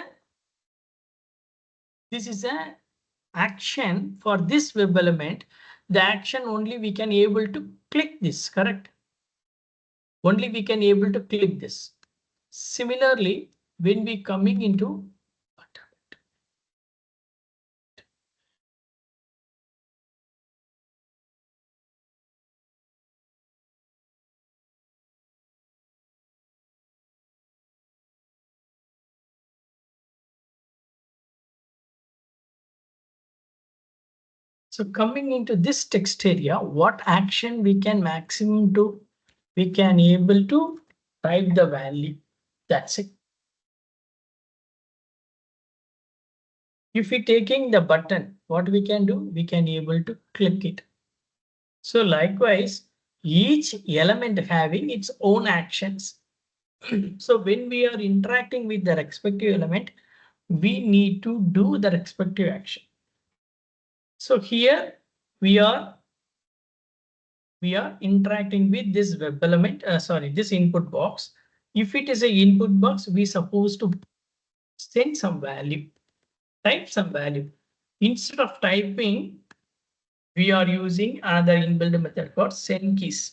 [SPEAKER 1] a action for this web element. The action only we can able to click this, correct? Only we can able to click this. Similarly, when we coming into so coming into this text area, what action we can maximum do? We can able to type the value. That's it. If we taking the button, what we can do? We can able to click it. So likewise, each element having its own actions. So when we are interacting with the respective element, we need to do the respective action. So here we are interacting with this web element, this input box. If it is an input box, we supposed to send some value, type some value. Instead of typing, we are using another inbuilt method called send keys.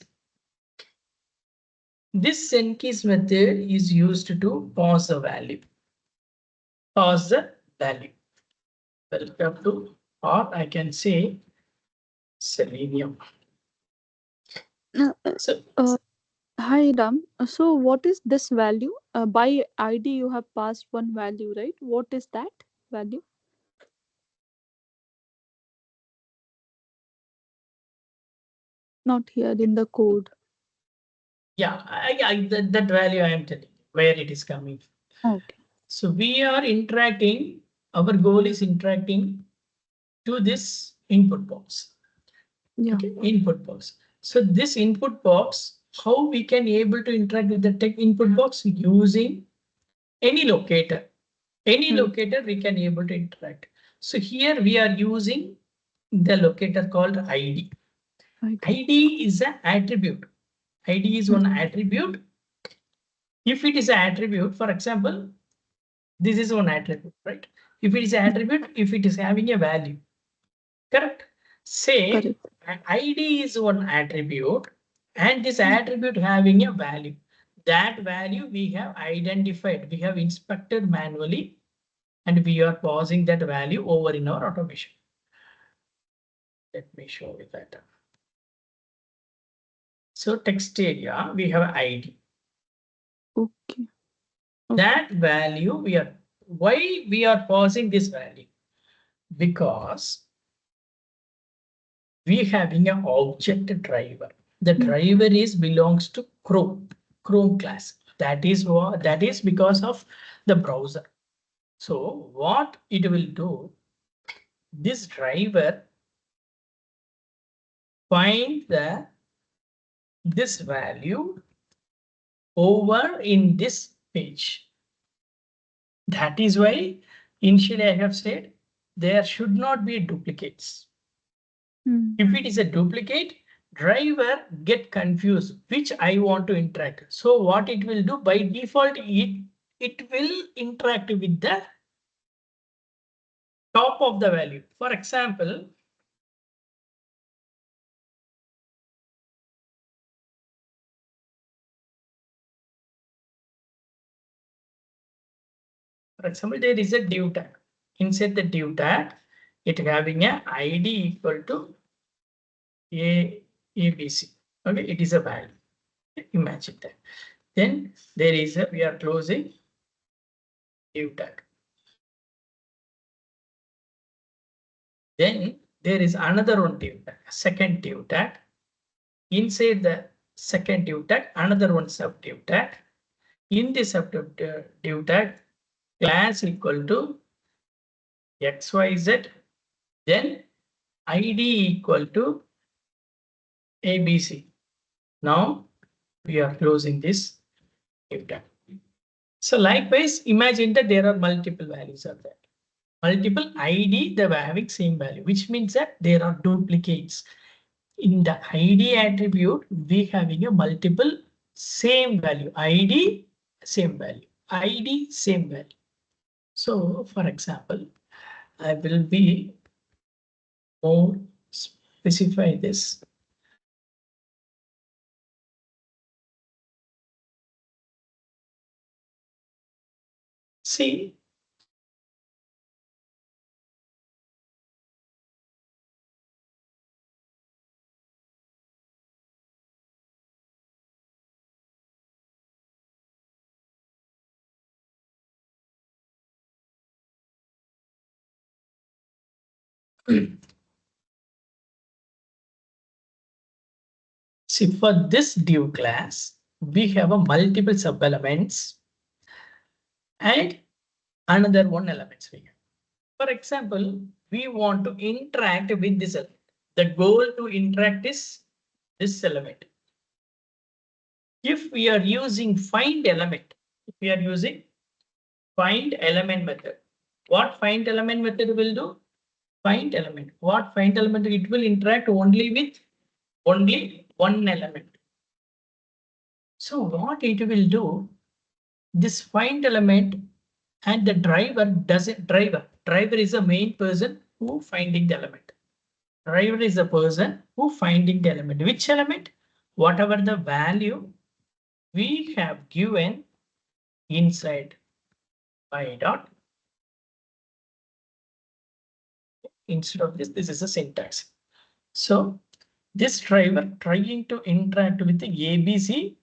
[SPEAKER 1] This send keys method is used to pass the value. Welcome to, or I can say Selenium. So
[SPEAKER 5] Hi Ram. So what is this value? By ID you have passed one value, right? What is that value? Not here in the code.
[SPEAKER 1] yeah, that value I am telling you where it is coming from.
[SPEAKER 5] Okay.
[SPEAKER 1] So we are interacting, our goal is interacting to this input box.
[SPEAKER 5] Yeah.
[SPEAKER 1] Okay, input box. So this input box, how we can able to interact with the tech input box? Using any locator. Any locator we can able to interact. So here we are using the locator called ID. ID is an attribute. ID is one attribute. If it is an attribute, for example, this is one attribute, right? If it is an attribute, if it is having a value, correct? Say ID is one attribute and this attribute having a value. That value we have identified, we have inspected manually, and we are passing that value over in our automation. Let me show you that. So text area, we have ID.
[SPEAKER 5] Okay.
[SPEAKER 1] That value why we are passing this value? Because we having an object driver. The driver is belongs to Chrome class. That is what, that is because of the browser. So what it will do, this driver find this value over in this page. That is why initially I have said there should not be duplicates. If it is a duplicate, driver get confused which I want to interact. So what it will do, by default it will interact with the top of the value. For example, there is a div tag. Inside the div tag, it having a ID equal to ABC. Okay, it is a value. Imagine that. Then there is a, we are closing div tag. Then there is another one div tag, second div tag. Inside the second div tag, another one sub div tag. In the sub div tag, class equal to XYZ. Then ID equal to ABC. Now we are closing this div tag. So likewise, imagine that there are multiple values of that. Multiple ID, they were having same value, which means that there are duplicates. In the ID attribute, we having a multiple same value. ID, same value. ID, same value. So for example, I will be more specify this. See, see, for this div class, we have a multiple sub elements and another one elements we have. For example, we want to interact with this element. The goal to interact is this element. If we are using find element, if we are using find element method, what find element method will do? Find element. What find element? It will interact only with only one element. So what it will do? This find element and the driver doesn't driver is the main person who finding the element. Driver is the person who finding the element. Which element? Whatever the value we have given inside by dot. Instead of this, this is a syntax. So this driver trying to interact with the ABC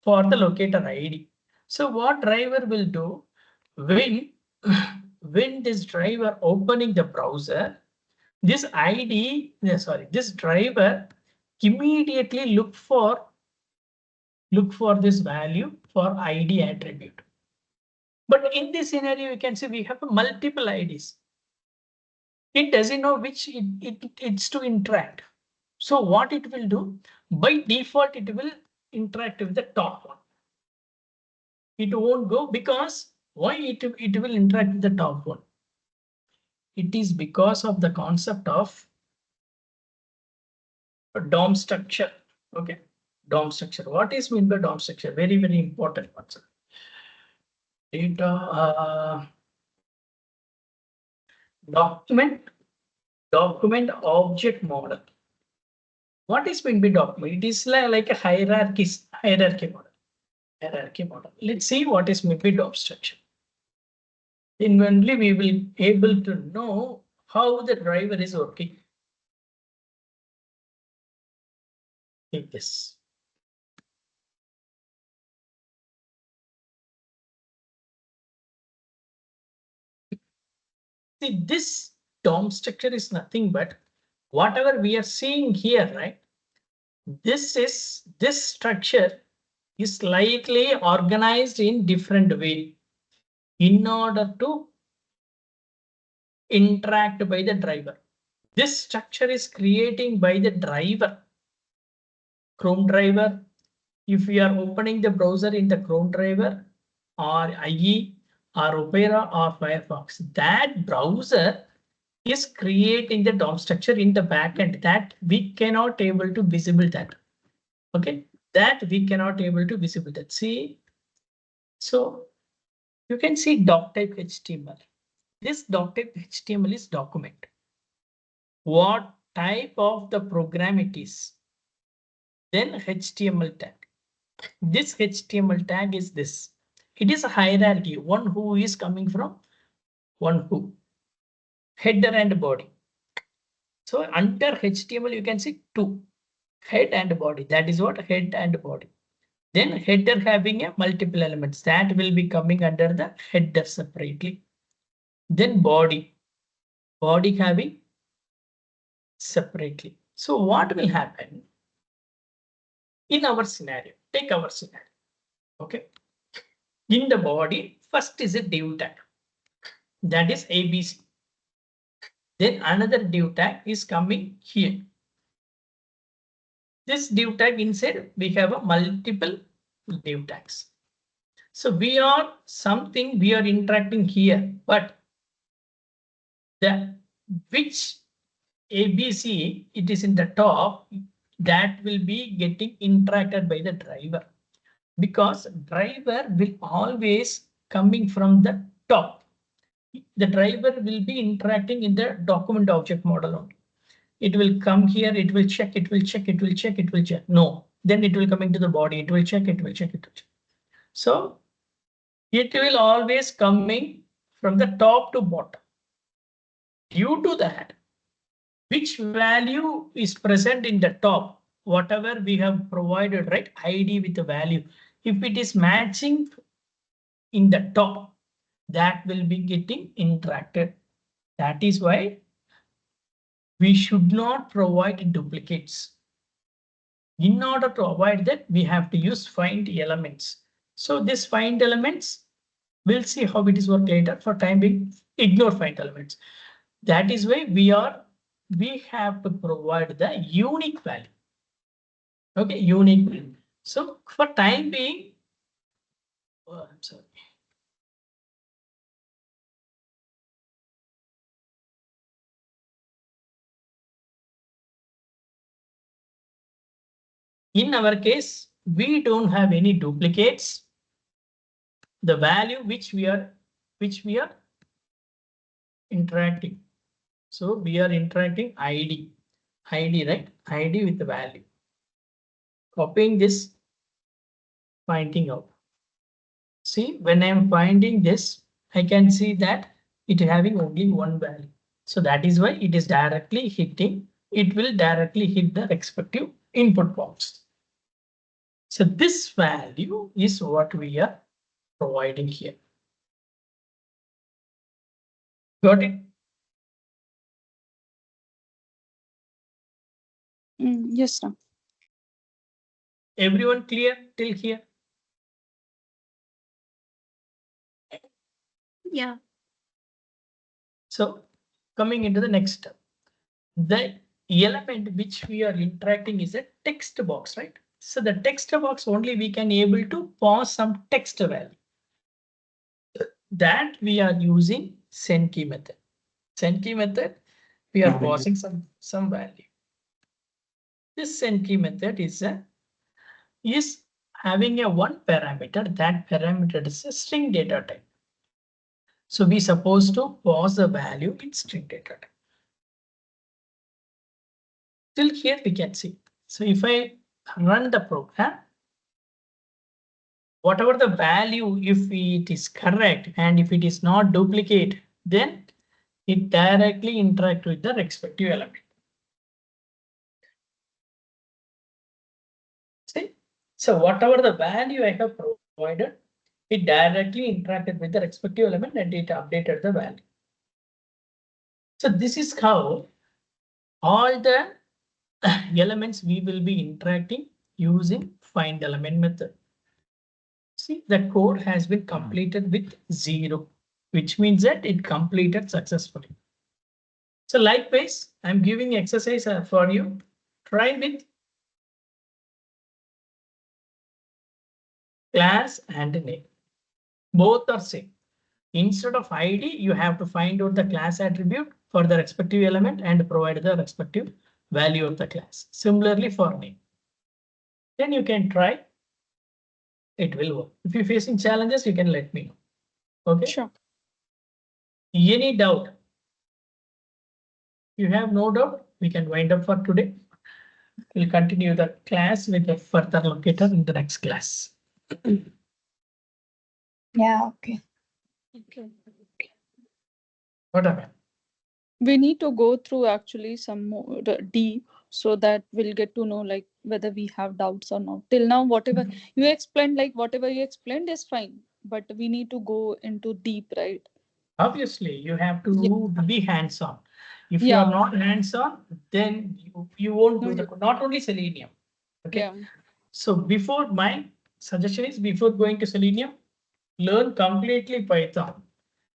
[SPEAKER 1] for the locator ID. So what driver will do when when this driver opening the browser, this ID, sorry, this driver immediately look for this value for ID attribute. But in this scenario, you can see we have multiple IDs. It doesn't know which it's to interact. So what it will do, by default, it will interact with the top one. It won't go because why it will interact with the top one? It is because of the concept of DOM structure. Okay, DOM structure. What is meant by DOM structure? Very, very important concept. Data document object model. What is meant by document? It is like a hierarchy model. Let's see what is meant by DOM structure. Then only we will able to know how the driver is working. Take this. See, this DOM structure is nothing but whatever we are seeing here, right? This structure is slightly organized in different way in order to interact by the driver. This structure is creating by the driver, Chrome driver. If we are opening the browser in the Chrome driver or IE or Opera or Firefox, that browser is creating the DOM structure in the backend that we cannot able to visible that. Okay, that we cannot able to visible that. See, so you can see doc type HTML. This doc type HTML is document. What type of the program it is? Then HTML tag. This HTML tag is this. It is a hierarchy. One who is coming from one who. Header and body. So under HTML you can see two. Head and body. That is what head and body. Then header having a multiple elements that will be coming under the header separately. Then body having separately. So what will happen in our scenario? Take our scenario. Okay. In the body, first is a div tag. That is ABC. Then another div tag is coming here. This div tag inside we have a multiple div tags. So we are interacting here, but the which ABC it is in the top, that will be getting interacted by the driver, because driver will always coming from the top. The driver will be interacting in the document object model only. It will come here, it will check, it will check, it will check, it will check. No, then it will come into the body, it will check, it will check, it will check. So it will always coming from the top to bottom. Due to that, which value is present in the top, whatever we have provided, right? ID with the value. If it is matching in the top, that will be getting interacted. That is why we should not provide duplicates. In order to avoid that, we have to use find elements. So this find elements, we'll see how it is worked later. For time being, ignore find elements. That is why we have to provide the unique value. Okay, unique value. So for time being, I'm sorry. In our case, we don't have any duplicates. The value which we are interacting. So we are interacting ID, right? ID with the value. Copying this, finding out. See, when I'm finding this, I can see that it having only one value. So that is why it is directly hitting. It will directly hit the respective input box. So this value is what we are providing here. Got it?
[SPEAKER 4] Yes, sir.
[SPEAKER 1] Everyone clear till here?
[SPEAKER 4] Yeah.
[SPEAKER 1] So coming into the next step, the element which we are interacting is a text box, right? So the text box only we can able to pass some text value. That we are using send key method. Send key method, we are passing some value. This send key method is having a one parameter. That parameter is a string data type. So we supposed to pass the value in string data type. Till here we can see. So if I run the program, whatever the value, if it is correct and if it is not duplicate, then it directly interact with the respective element. See, so whatever the value I have provided, it directly interacted with the respective element and it updated the value. So this is how all the elements we will be interacting using find element method. See, the code has been completed with 0, which means that it completed successfully. So likewise, I'm giving exercise for you. Try with class and name. Both are same. Instead of ID, you have to find out the class attribute for the respective element and provide the respective value of the class. Similarly for name. Then you can try. It will work. If you're facing challenges, you can let me know. Okay.
[SPEAKER 5] Sure.
[SPEAKER 1] Any doubt? You have no doubt, we can wind up for today. We'll continue the class with a further locator in the next class.
[SPEAKER 4] Yeah, okay.
[SPEAKER 2] Okay.
[SPEAKER 1] What happened?
[SPEAKER 5] We need to go through actually some more deep so that we'll get to know like whether we have doubts or not. Till now, whatever you explained, like whatever you explained is fine, but we need to go into deep, right?
[SPEAKER 1] Obviously, you have to be hands-on. If you
[SPEAKER 5] Yeah.
[SPEAKER 1] are not hands-on, then you won't
[SPEAKER 5] No,
[SPEAKER 1] do the not only Selenium. Okay.
[SPEAKER 5] Yeah.
[SPEAKER 1] So before my suggestion is before going to Selenium, learn completely Python.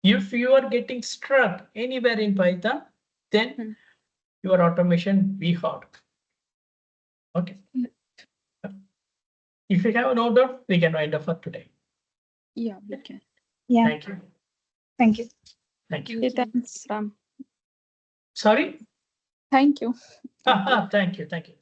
[SPEAKER 1] If you are getting stuck anywhere in Python, then your automation be hard. Okay. If you have no doubt, we can wind up for today.
[SPEAKER 5] Yeah, we can.
[SPEAKER 4] Yeah,
[SPEAKER 1] Thank you.
[SPEAKER 4] thank you.
[SPEAKER 1] Thank you.
[SPEAKER 5] Okay, thanks, Ram.
[SPEAKER 1] Sorry.
[SPEAKER 5] Thank you.
[SPEAKER 1] Thank you. Thank you.